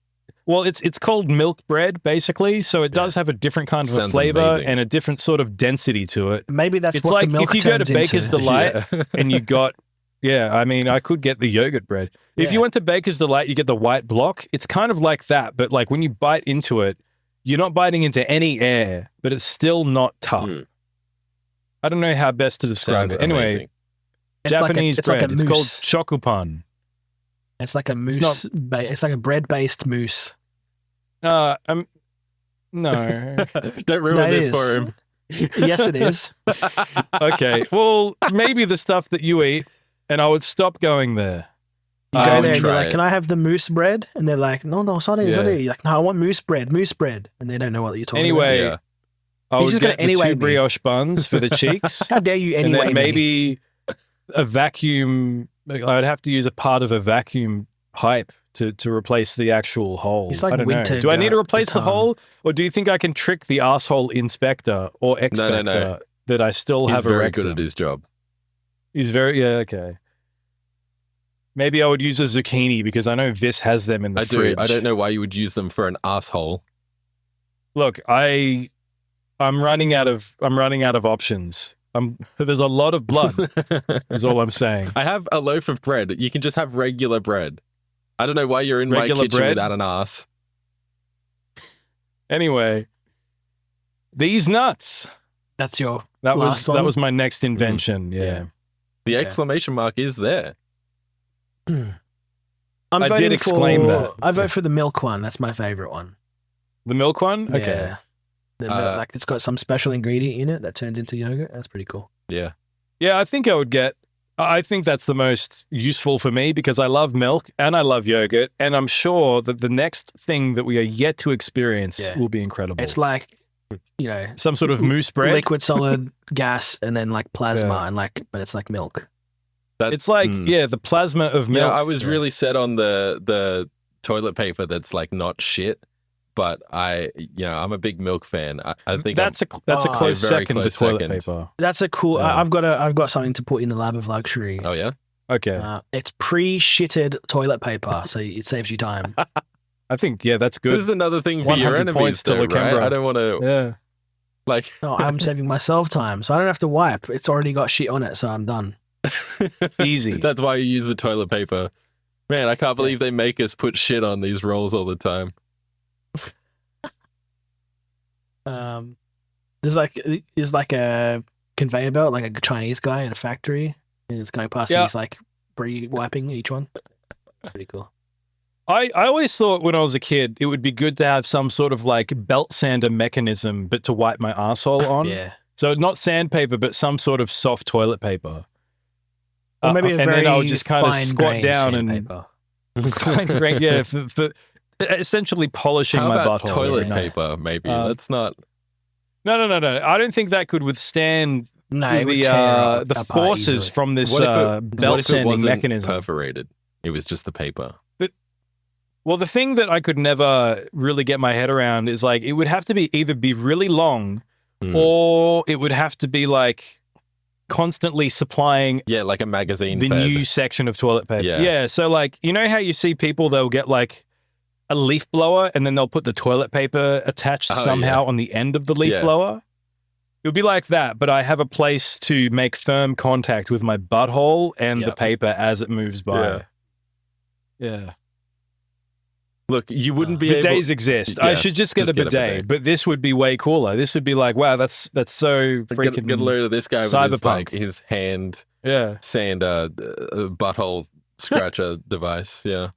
well, it's called milk bread basically, so it does have a different kind of a Sounds flavor amazing. and a different sort of density to it. Maybe that's it's what like the milk if you go to turns Baker's into. Delight Yeah. and you got I mean, I could get the yogurt bread. If Yeah. you went to Baker's Delight, you get the white block. It's kind of like that, but like when you bite into it, you're not biting into any air, but it's still not tough. I don't know how best to describe Sounds it. Anyway, amazing. Japanese it's like bread. a It's called mousse. shokupan. It's like a mousse. It's like a bread-based mousse. No. Don't ruin No, it this is. for him. Yes, it is. Okay. Well, maybe the stuff that you eat, and I would stop going there. You I go would there and you're try like, it. "Can I have the mousse bread?" And they're like, "No, sorry, Yeah. sorry." You're like, "No, I want mousse bread, and they don't know what you're talking Anyway, Yeah. I He's would just gonna get the anyway two me. brioche buns for the cheeks. about. How dare you and anyway? then maybe a vacuum. Like, I'd have to use a part of a vacuum pipe to replace the actual hole. He's like I don't know. winter Do I need to replace the baton. hole, or do you think I can trick the asshole inspector or expector No. that I still He's have a very rectum? good at his job. He's very okay. Maybe I would use a zucchini because I know Vis has them in the I fridge. do. I don't know why you would use them for an asshole. Look, I'm running out of options. There's a lot of blood. Is all I'm saying. I have a loaf of bread. You can just have regular bread. I don't know why you're in Regular my kitchen bread? without an ass. Anyway, these nuts. That's your. That Last was one? my next invention. Yeah. The Okay. exclamation mark is there. I'm I voting did exclaim for, that. I vote for the milk one. That's my favorite one. The milk one? Okay. Yeah. The milk, like it's got some special ingredient in it that turns into yogurt. That's pretty cool. Yeah. Yeah, I think I think that's the most useful for me because I love milk and I love yogurt. And I'm sure that the next thing that we are yet to experience Yeah. will be incredible. It's like, you know, some sort of mousse bread. liquid, solid, gas, and then like plasma, Yeah. and like, but it's like milk. It's like, the plasma of You milk. know, I was really set on the toilet paper that's like not shit, but I'm a big milk fan. I think that's a Oh, close very second to close toilet second. paper. That's a cool. Yeah. I've got something to put in the lab of luxury. Oh yeah. Okay. It's pre-shitted toilet paper, so it saves you time. I think, that's This good. is another thing for your 100 enemies, points to though, right? Lakembra. I don't want to Yeah. like. No, I'm saving myself time, so I don't have to wipe. It's already got shit on it, so I'm done. Easy. That's why you use the toilet paper. Man, I can't believe they make us put shit on these rolls all the time. There's like a conveyor belt, like a Chinese guy in a factory, and it's going past. Yeah. And he's like pre-wiping each one. Pretty cool. I always thought when I was a kid, it would be good to have some sort of like belt sander mechanism, but to wipe my asshole on. Yeah, So not sandpaper, but some sort of soft toilet paper. or maybe a and very then I would just kind of fine squat grain down sandpaper. and fine grain, for essentially polishing How my about butthole. toilet every night. paper? Maybe that's not. No. I don't think that could withstand No, it would tear the apart forces easily. from this What if belt what if it sanding wasn't mechanism. perforated? It was just the paper. Well, the thing that I could never really get my head around is like it would have to be either be really long or it would have to be like constantly supplying Yeah, like a magazine. the fed. new section of toilet paper. Yeah. So like, you know how you see people, they'll get like a leaf blower and then they'll put the toilet paper attached Oh, somehow on the end of the leaf Yeah. blower? It would be like that, but I have a place to make firm contact with my butthole and the Yep. paper as it moves by. Yeah. Yeah. Look, you wouldn't be able. Bidets exist. I Yeah, should just get just a get a bidet, bidet. but this would be way cooler. This would be like, wow, that's so freaking Get a load of this guy with his, cyberpunk. like, his hand Yeah. sand butthole scratcher device. Yeah.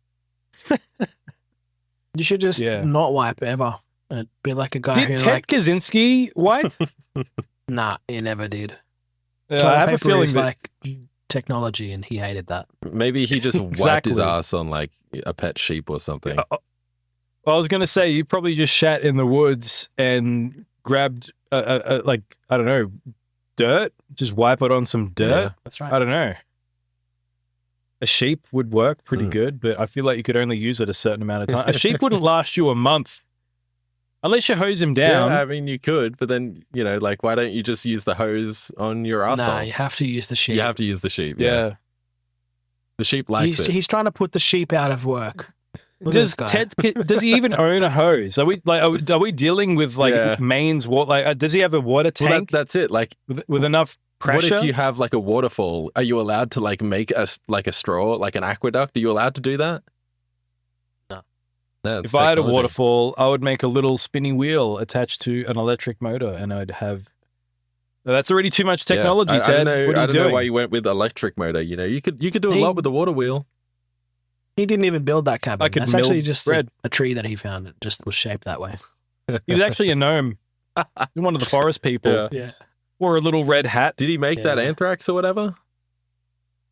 You should just Yeah. not wipe ever. And be like a guy Did who Ted like, Kaczynski wipe? nah, he never did. I Toilet have a paper feeling is that like technology, and he hated that. Maybe he just wiped Exactly. his ass on like a pet sheep or something. I was going to say you probably just shat in the woods and grabbed like I don't know, dirt, just wipe it on some dirt. Yeah. That's right. I don't know. A sheep would work pretty Mm. good, but I feel like you could only use it a certain amount of time. A sheep wouldn't last you a month unless you hose him down. Yeah, I mean, you could, but then, like, why don't you just use the hose on your asshole? Nah, you have to use the sheep. You have to use the sheep. Yeah. The sheep likes it. He's trying to put the sheep out of work. Look at Does this guy. does he even own a hose? Are we dealing with like Yeah. mains water? Like, does he have a water Well, tank that's it. Like, with enough pressure? what if you have like a waterfall? Are you allowed to like make a straw, like an aqueduct? Are you allowed to do that? That's If I had a technology. waterfall, I would make a little spinning wheel attached to an electric motor, and I'd have. That's already too much technology, I Ted. don't know. What are I you don't doing? know why you went with electric motor. You know, you could do a He- lot with the water wheel. He didn't even build that cabin. I could That's mill actually just bread. a tree that he found. It just was shaped that way. He's actually a gnome. He's one of the forest people. Yeah. Yeah. Wore a little red hat. Did he make that Yeah. anthrax or whatever?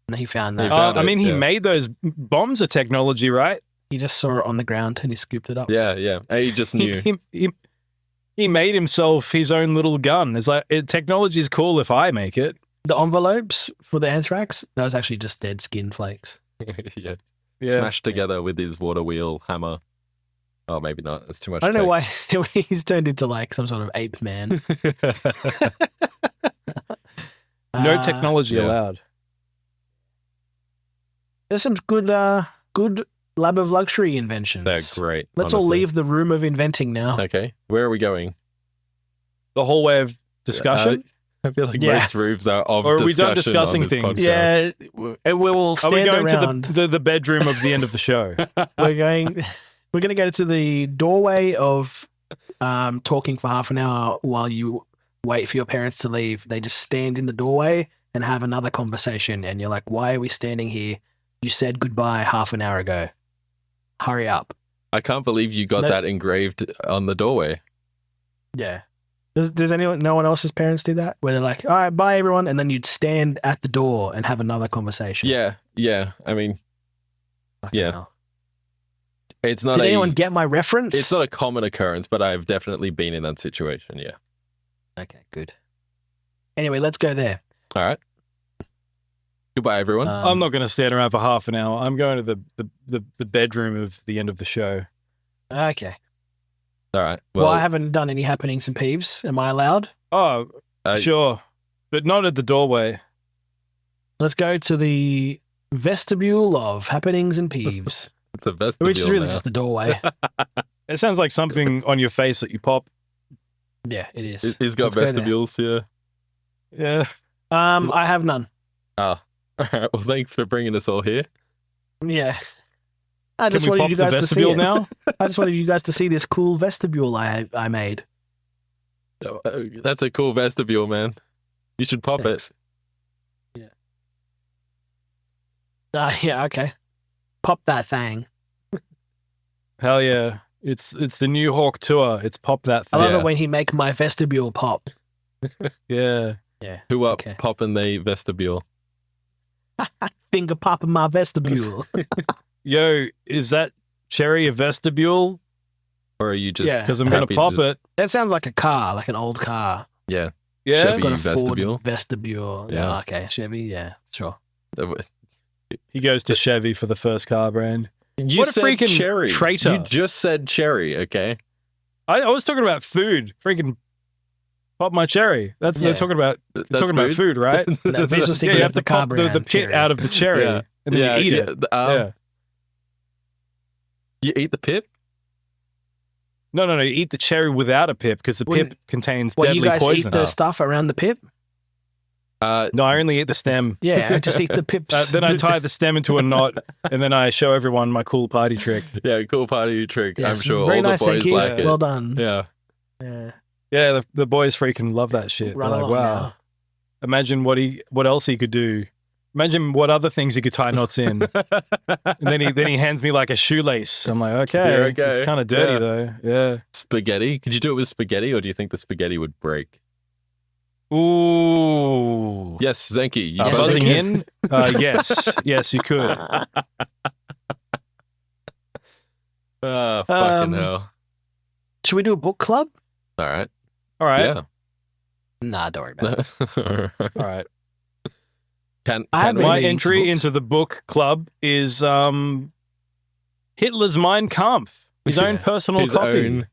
And he found He that. found I it, mean, he yeah. made those bombs of technology, right? He just saw it on the ground and he scooped it up. Yeah, yeah. And he just knew. He made himself his own little gun. It's like technology is cool if I make it. The envelopes for the anthrax, that was actually just dead skin flakes. Yeah. Yeah. Smashed together with his water wheel hammer. Oh, maybe not. It's too much. I don't know tech. why he's turned into like some sort of ape man. No technology yeah. allowed. There's some good lab of luxury inventions. They're great. Let's all honestly. leave the room of inventing now. Okay, where are we going? The whole way of discussion. I feel like Yeah. most rooms are of Or are we discussion done discussing on this things? podcast. Yeah, we will Are stand we going around. to the bedroom of the end of the show? We're going to go to the doorway of talking for half an hour while you wait for your parents to leave. They just stand in the doorway and have another conversation, and you're like, "Why are we standing here? You said goodbye half an hour ago. Hurry up." I can't believe you got No- that engraved on the doorway. Yeah. Does no one else's parents do that? Where they're like, "All right, bye everyone," and then you'd stand at the door and have another conversation. Yeah, yeah. I mean, Fucking yeah. hell. it's not Did a anyone get my reference? it's not a common occurrence, but I've definitely been in that situation. Yeah. Okay, good. Anyway, let's go there. All right. Goodbye, everyone. I'm not going to stand around for half an hour. I'm going to the bedroom of the end of the show. Okay. All right. Well, Well, I haven't done any happenings and peeves. Am I allowed? Oh, uh, sure, but not at the doorway. Let's go to the vestibule of happenings and peeves, it's a vestibule which is really now. just the doorway. It sounds like something on your face that you pop. Yeah, it is. He's got Let's go there. vestibules. Yeah. Yeah. I have none. Oh. All right. Well, thanks for bringing us all here. Yeah. I Can just we wanted pop you the guys to see vestibule it. now? I just wanted you guys to see this cool vestibule I made. Oh, that's a cool vestibule, man. You should pop Thanks. it. Yeah, okay. Pop that thing. Hell yeah! It's the New Hawk tour. It's pop that I thing. love Yeah. it when he make my vestibule pop. Yeah. Yeah. Who up Okay. popping the vestibule? Finger popping my vestibule. Yo, is that cherry a vestibule? Or are you just Yeah. Because I'm going happy to pop it. That sounds like a car, like an old car. Yeah. Chevy. Got a vestibule? Ford vestibule. Yeah. Yeah. Okay. Chevy. Yeah. Sure. He goes to Chevy for the first car brand. You What a said freaking cherry. traitor. You just said cherry, okay? I was talking about food. Freaking pop my cherry. That's Yeah. they're talking about. That's Talking about food, right? No, Vince was Yeah, thinking you of have to car pop the brand pit cherry. out of the cherry, Yeah. and then you eat it. Yeah. You eat the pip? No. You eat the cherry without a pip because the Wouldn't- pip contains Well, you deadly guys poison. eat the stuff around the pip? No, I only eat the stem. Yeah, I just eat the pips. Then I tie the stem into a knot, and then I show everyone my cool party trick. Yeah, cool party trick. Yes, I'm sure very all nice, the boys Zenki. like it. Well done. Yeah. Yeah. Yeah, the boys freaking love that shit. Run They're like, along wow. now. Imagine what else he could do. Imagine what other things he could tie knots in. And then he hands me like a shoelace. I'm like, okay, Yeah, okay. it's kind of dirty Yeah. though. Yeah. Spaghetti? Could you do it with spaghetti, or do you think the spaghetti would break? Ooh. Yes, Zenki. You Yes, Buzzing Zenki. in? Yes, you could. Ah, fucking Um, hell. Should we do a book club? All right. All right. Yeah. Nah, don't worry about it. All right. Can I have we- been My reading some entry books. into the book club is Hitler's Mein Kampf, his own Yeah. personal his copy. own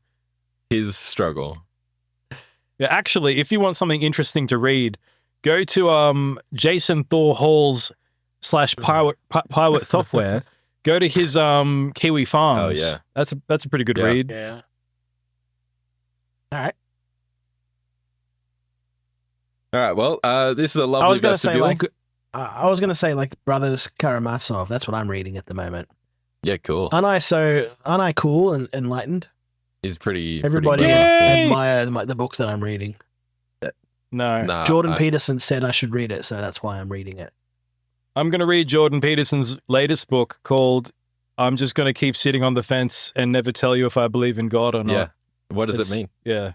his struggle? Yeah, actually, if you want something interesting to read, go to Jason Thor Hall's /Pirate Software. Go to his Kiwi Farms. Oh, yeah. That's a pretty good Yeah. read. Yeah. All right. All right. Well, this is a lovely I was gonna say vestibule. like, I was gonna say like Brothers Karamazov. That's what I'm reading at the moment. Yeah, cool. Aren't I cool and enlightened? He's pretty. Everybody Pretty Yay! admire the book that I'm reading. No. nah, Jordan Peterson said I should read it, so that's why I'm reading it. I'm going to read Jordan Peterson's latest book called I'm Just Going to Keep Sitting on the Fence and Never Tell You If I Believe in God or Not. Yeah. What does It's- it mean? Yeah.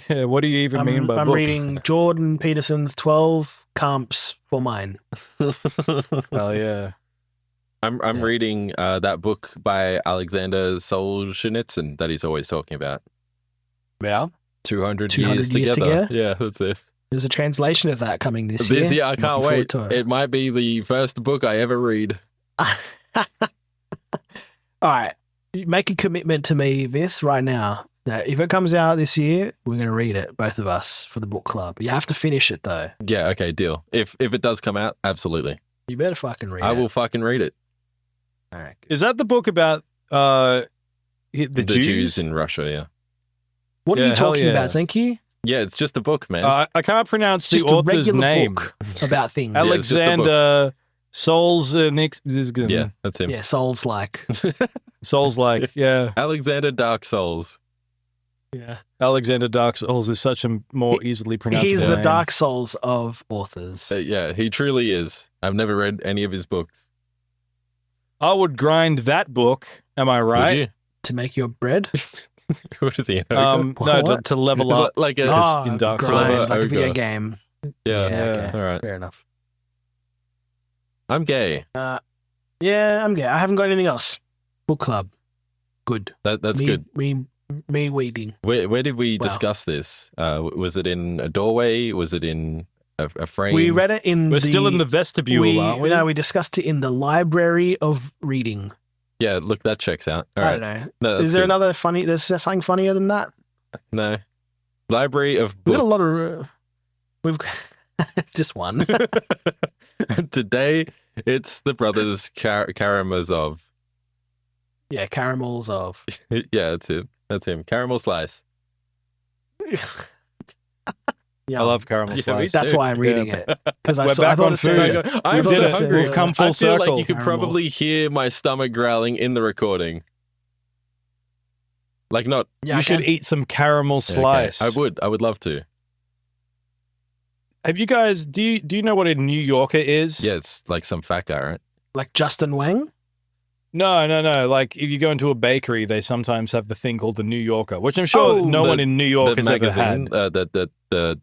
Yeah, what do you even mean by I'm book? reading Jordan Peterson's 12 Camps for Mine. Hell yeah. I'm Yeah. reading that book by Alexander Solzhenitsyn that he's always talking about. Yeah. 200 200 years years together. together? Yeah, that's it. There's a translation of that coming this year. I Looking can't forward wait. to it. It might be the first book I ever read. All right. You make a commitment to me this right now that if it comes out this year, we're going to read it, both of us, for the book club. You have to finish it, though. Yeah, okay, deal. If it does come out, absolutely. You better fucking read it. I will fucking read it. All right. Is that the book about the Jews in Russia, yeah. What are Yeah, you hell talking yeah. about, Zenki? Yeah, it's just a book, man. I can't pronounce It's the just a author's regular name. book about things. Yeah, it's just a book. Alexander Solzhenitsyn. Yeah, that's him. Yeah, souls like. Souls like, yeah. Alexander Dark Souls. Yeah. Alexander Dark Souls is such a more easily pronounced He's name. the Dark Souls of authors. Yeah, he truly is. I've never read any of his books. I would grind that book. Am I right? Would To make your bread? you? What is he? No, What? to level up. Like a Because in Dark grind, Souls. like a video Ogre. game. yeah. Yeah. All right. Fair enough. I'm gay. Yeah, I'm gay. I haven't got anything else. Book club. Good. That's me, good. Me weeding. Where did we Wow. discuss this? Was it in a doorway? Was it in a frame? We read it in We're still in the vestibule, aren't we? No, we discussed it in the library of reading. Yeah, look, that checks out. All I right. don't know. No, that's Is there good. another funny? There's something funnier than that. No. Library of We've got a Book. lot of. We've it's just one. Today, it's the brothers Karamazov. Yeah, caramels of. Yeah, that's it. That's him. Caramel slice. Yeah, I love caramel Yeah, slice. me That's too. why I'm reading it because We're I back thought on it said- food. I'm We've so done it. hungry. We've come full I feel circle. like you could Caramel. probably hear my stomach growling in the recording. Like not. Yeah, You I should can. eat some caramel Okay, slice. I would. I would love to. Have you guys? Do you know what a New Yorker is? Yeah, it's like some fat guy, right? Like Justin Wang. No. Like if you go into a bakery, they sometimes have the thing called the New Yorker, which I'm sure Oh, no the- one in New York The has ever magazine, had. the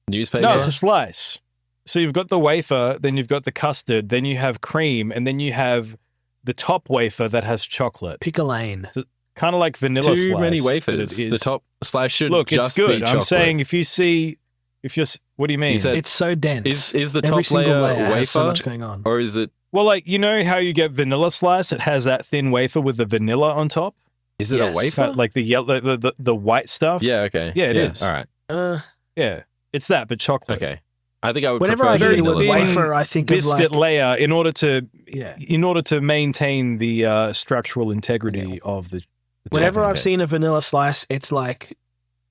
newspaper. No, it's a slice. So you've got the wafer, then you've got the custard, then you have cream, and then you have the top wafer that has chocolate, Picklane. kind of like vanilla Too slice. many but wafers. it The is- top slice should Look, just it's good. be I'm chocolate. saying if you're, what do you mean? You said- It's so dense. Is the Every top single layer layer has so wafer, much going on. or is it Well, like you know how you get vanilla slice? It has that thin wafer with the vanilla on top, a Yes. wafer? like the yellow, the white stuff. Yeah. Okay. Yeah, it is. All right. Yeah, it's that, but chocolate. Okay. I think I would Whenever prefer I the hear the vanilla word thin slice. wafer, I think of Biscuit like layer in order to yeah. maintain the structural integrity of the. Whenever Okay. I've seen a vanilla slice, it's like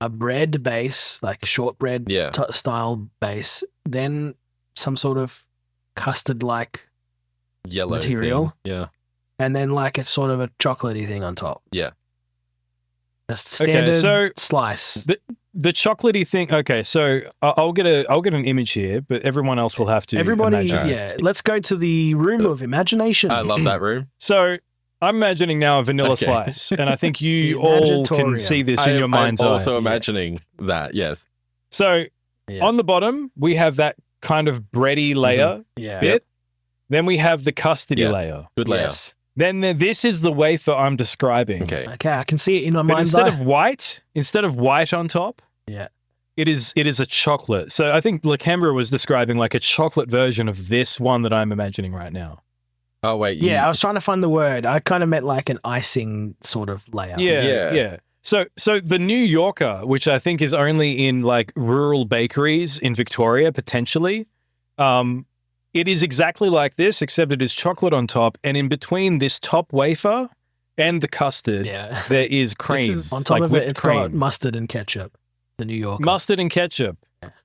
a bread base, like shortbread Yeah. style base, then some sort of custard like, Yellow material. thing. Yeah. and then like it's sort of a chocolatey thing on top. Yeah. That's Okay, standard so- slice. The chocolatey thing. Okay, so I'll get an image here, but everyone else will have to. Everybody, imagine. yeah. Let's go to the room of imagination. I love that room. So I'm imagining now a vanilla Okay. slice, and I think you The all can Imaginatorium. see this in your mind's I'm eye. also imagining that. Yes. So Yeah. on the bottom, we have that kind of bready layer Yeah. bit. Then we have the custardy Yeah. layer. Good layer. Yes. Then this is the wafer I'm describing. Okay. Okay, I can see it in my But mind's instead eye. of white on top, Yeah. it is a chocolate. So I think Lakembra was describing like a chocolate version of this one that I'm imagining right now. Oh wait. Yeah, I was trying to find the word. I kind of meant like an icing sort of layer. Yeah. Yeah. So the New Yorker, which I think is only in like rural bakeries in Victoria potentially, it is exactly like this, except it is chocolate on top, and in between this top wafer and the custard, Yeah. there is cream. is- On top like of it, whipped it's cream. got mustard and ketchup. The New Yorker. Mustard and ketchup,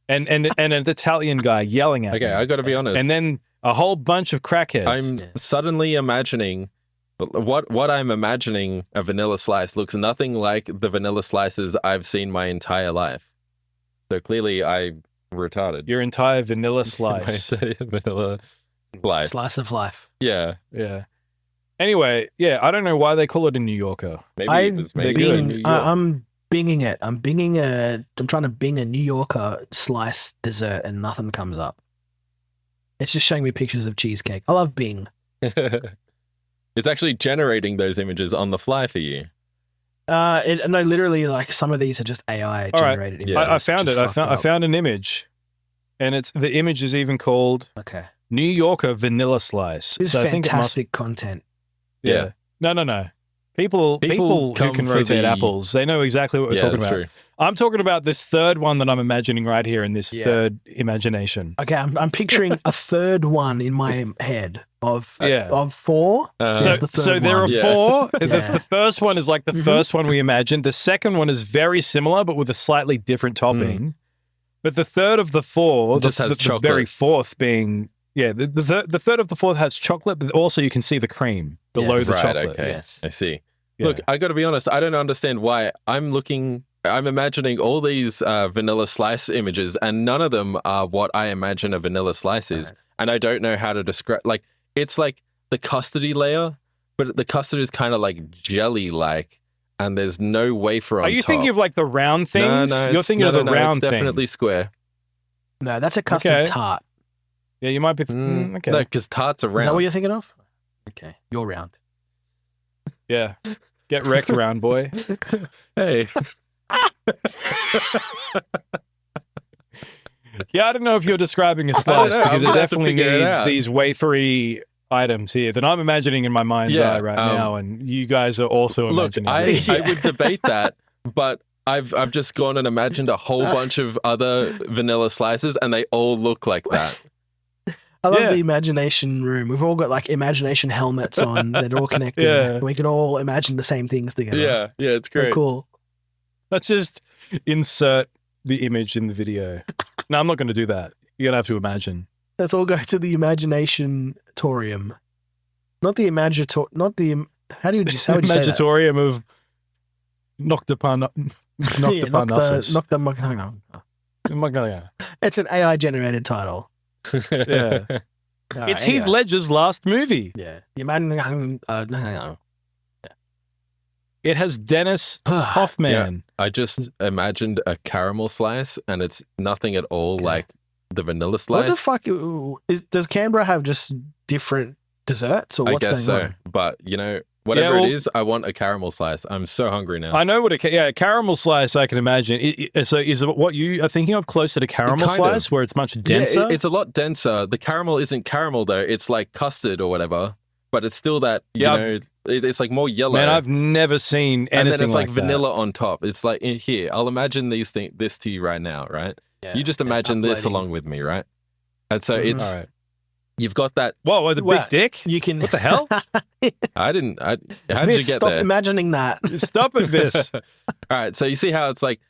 and an Italian guy yelling at Okay, me. I got to be honest. And then A whole bunch of crackheads. I'm suddenly imagining what I'm imagining a vanilla slice looks nothing like the vanilla slices I've seen my entire life. So clearly I'm retarded. Your entire vanilla slice. My entire vanilla slice. Slice of life. Yeah. Yeah. Anyway, yeah, I don't know why they call it a New Yorker. Maybe I it was made good. in New York. I'm binging it. I'm trying to bing a New Yorker slice dessert and nothing comes up. It's just showing me pictures of cheesecake. I love Bing. It's actually generating those images on the fly for you. No, literally, like some of these are just AI All right. generated images. Yeah. I found Just it. fucked I up. found an image, and the image is even called Okay, New Yorker vanilla slice. this is So I think it must. fantastic content. Yeah. No. People who come can for rotate the- apples, they know exactly what we're Yeah, talking that's about. true. I'm talking about this third one that I'm imagining right here in this Yeah. third imagination. Okay, I'm picturing a third one in my head of Yeah. of four. Uh, There's the third So there are one. Yeah. four. Yeah. The first one is like the Mhm. first one we imagined. The second one is very similar, but with a slightly different topping. But the third of the four, Just has the chocolate. very fourth being, the third of the fourth has chocolate, but also you can see the cream below Yes. the Right, chocolate. okay. Yes. I see. Yeah. Look, I got to be honest. I don't understand why I'm imagining all these vanilla slice images, and none of them are what I imagine a vanilla slice is. Right. And I don't know how to describe. Like, it's like the custardy layer, but the custard is kind of like jelly-like, and there's no wafer on Are you top. thinking of like the round things? No, You're it's- thinking no, of the no, round it's thing. definitely square. No, that's a custard Okay. tart. Yeah, you might be. Okay. No, because tarts are Is that what round. you're thinking of? Okay, you're round. Yeah. Get wrecked, round boy. Hey, Yeah, I don't know if you're describing a don't slice know. because I'm it gonna have to definitely figure it needs out. these wafery items here that I'm imagining in my mind's Yeah, eye right now, and you guys are also look, imagining. I it. Yeah. would debate that, but I've just gone and imagined a whole bunch of other vanilla slices, and they all look like that. I love Yeah. the imagination room. We've all got like imagination helmets on that are all connected. Yeah. We can all imagine the same things together. Yeah, it's So great. cool. Let's just insert the image in the video. No, I'm not going to do that. You're going to have to imagine. Let's all go to the imagination-torium. Not the imaginator. Not the. How would you say that? Imaginatorium of Noctipanosis. Yeah. It's an AI generated title. Yeah. All It's right, Heath anyway. Ledger's last movie. Yeah. The imagine. No. It has Dennis Hoffman. I just imagined a caramel slice, and it's nothing at all Okay. like the vanilla What slice. the fuck? Does Canberra have just different desserts, or I what's guess going so, on? but whatever Yeah, it is, I want a caramel slice. I'm so hungry now. I know what a caramel slice I can imagine. So is it what you are thinking of closer to caramel Kind of. slice where it's much Yeah, denser? it's a lot denser. The caramel isn't caramel though; it's like custard or whatever. But it's still that it's like more yellow. Man, I've never seen anything and then it's like that. vanilla on top. It's like here. I'll imagine this to you right now, right? Yeah. You just Yeah, imagine this uploading. along with me, right? And so Mhm. it's All right. you've got that. Whoa, the Well, big dick? You can. What the hell? How did you Miss, get stop there? imagining that. Stop it, Vis. All right, so you see how it's like.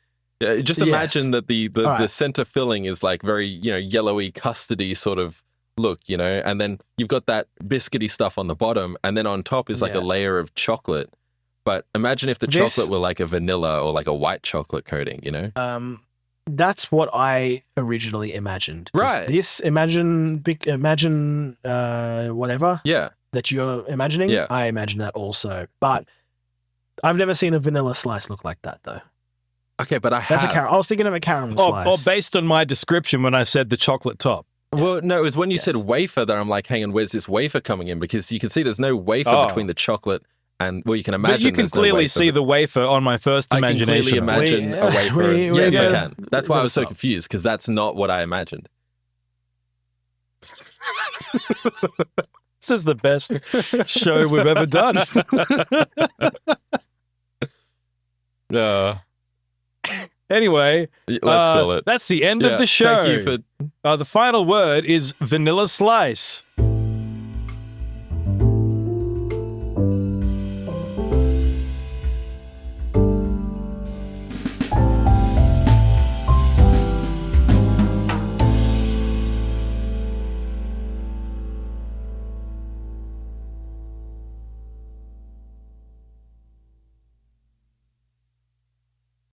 Just Yes. imagine that the right. center filling is like very yellowy custardy sort of look, and then you've got that biscuity stuff on the bottom, and then on top is like a Yeah. layer of chocolate. But imagine if the This- chocolate were like a vanilla or like a white chocolate coating, That's what I originally imagined. Right. This whatever Yeah. that you're imagining. Yeah. I imagine that also, but I've never seen a vanilla slice look like that though. Okay, but I That's have. a caramel. I was thinking of a caramel Or slice. based on my description when I said the chocolate top. Well, no, it was when you Yes. said wafer that I'm like, hang on, where's this wafer coming in? Because you can see there's no wafer Oh. between the chocolate and, well, you can imagine But you can there's no clearly wafer, see but the wafer on my first I can imagination. clearly imagine a wafer. we Yes, I gotta- can. That's why I was so stop. confused, because that's not what I imagined. This is the best show we've ever done. No. Anyway, Let's call it. That's the end of Yeah, the show. Thank you for The final word is vanilla slice.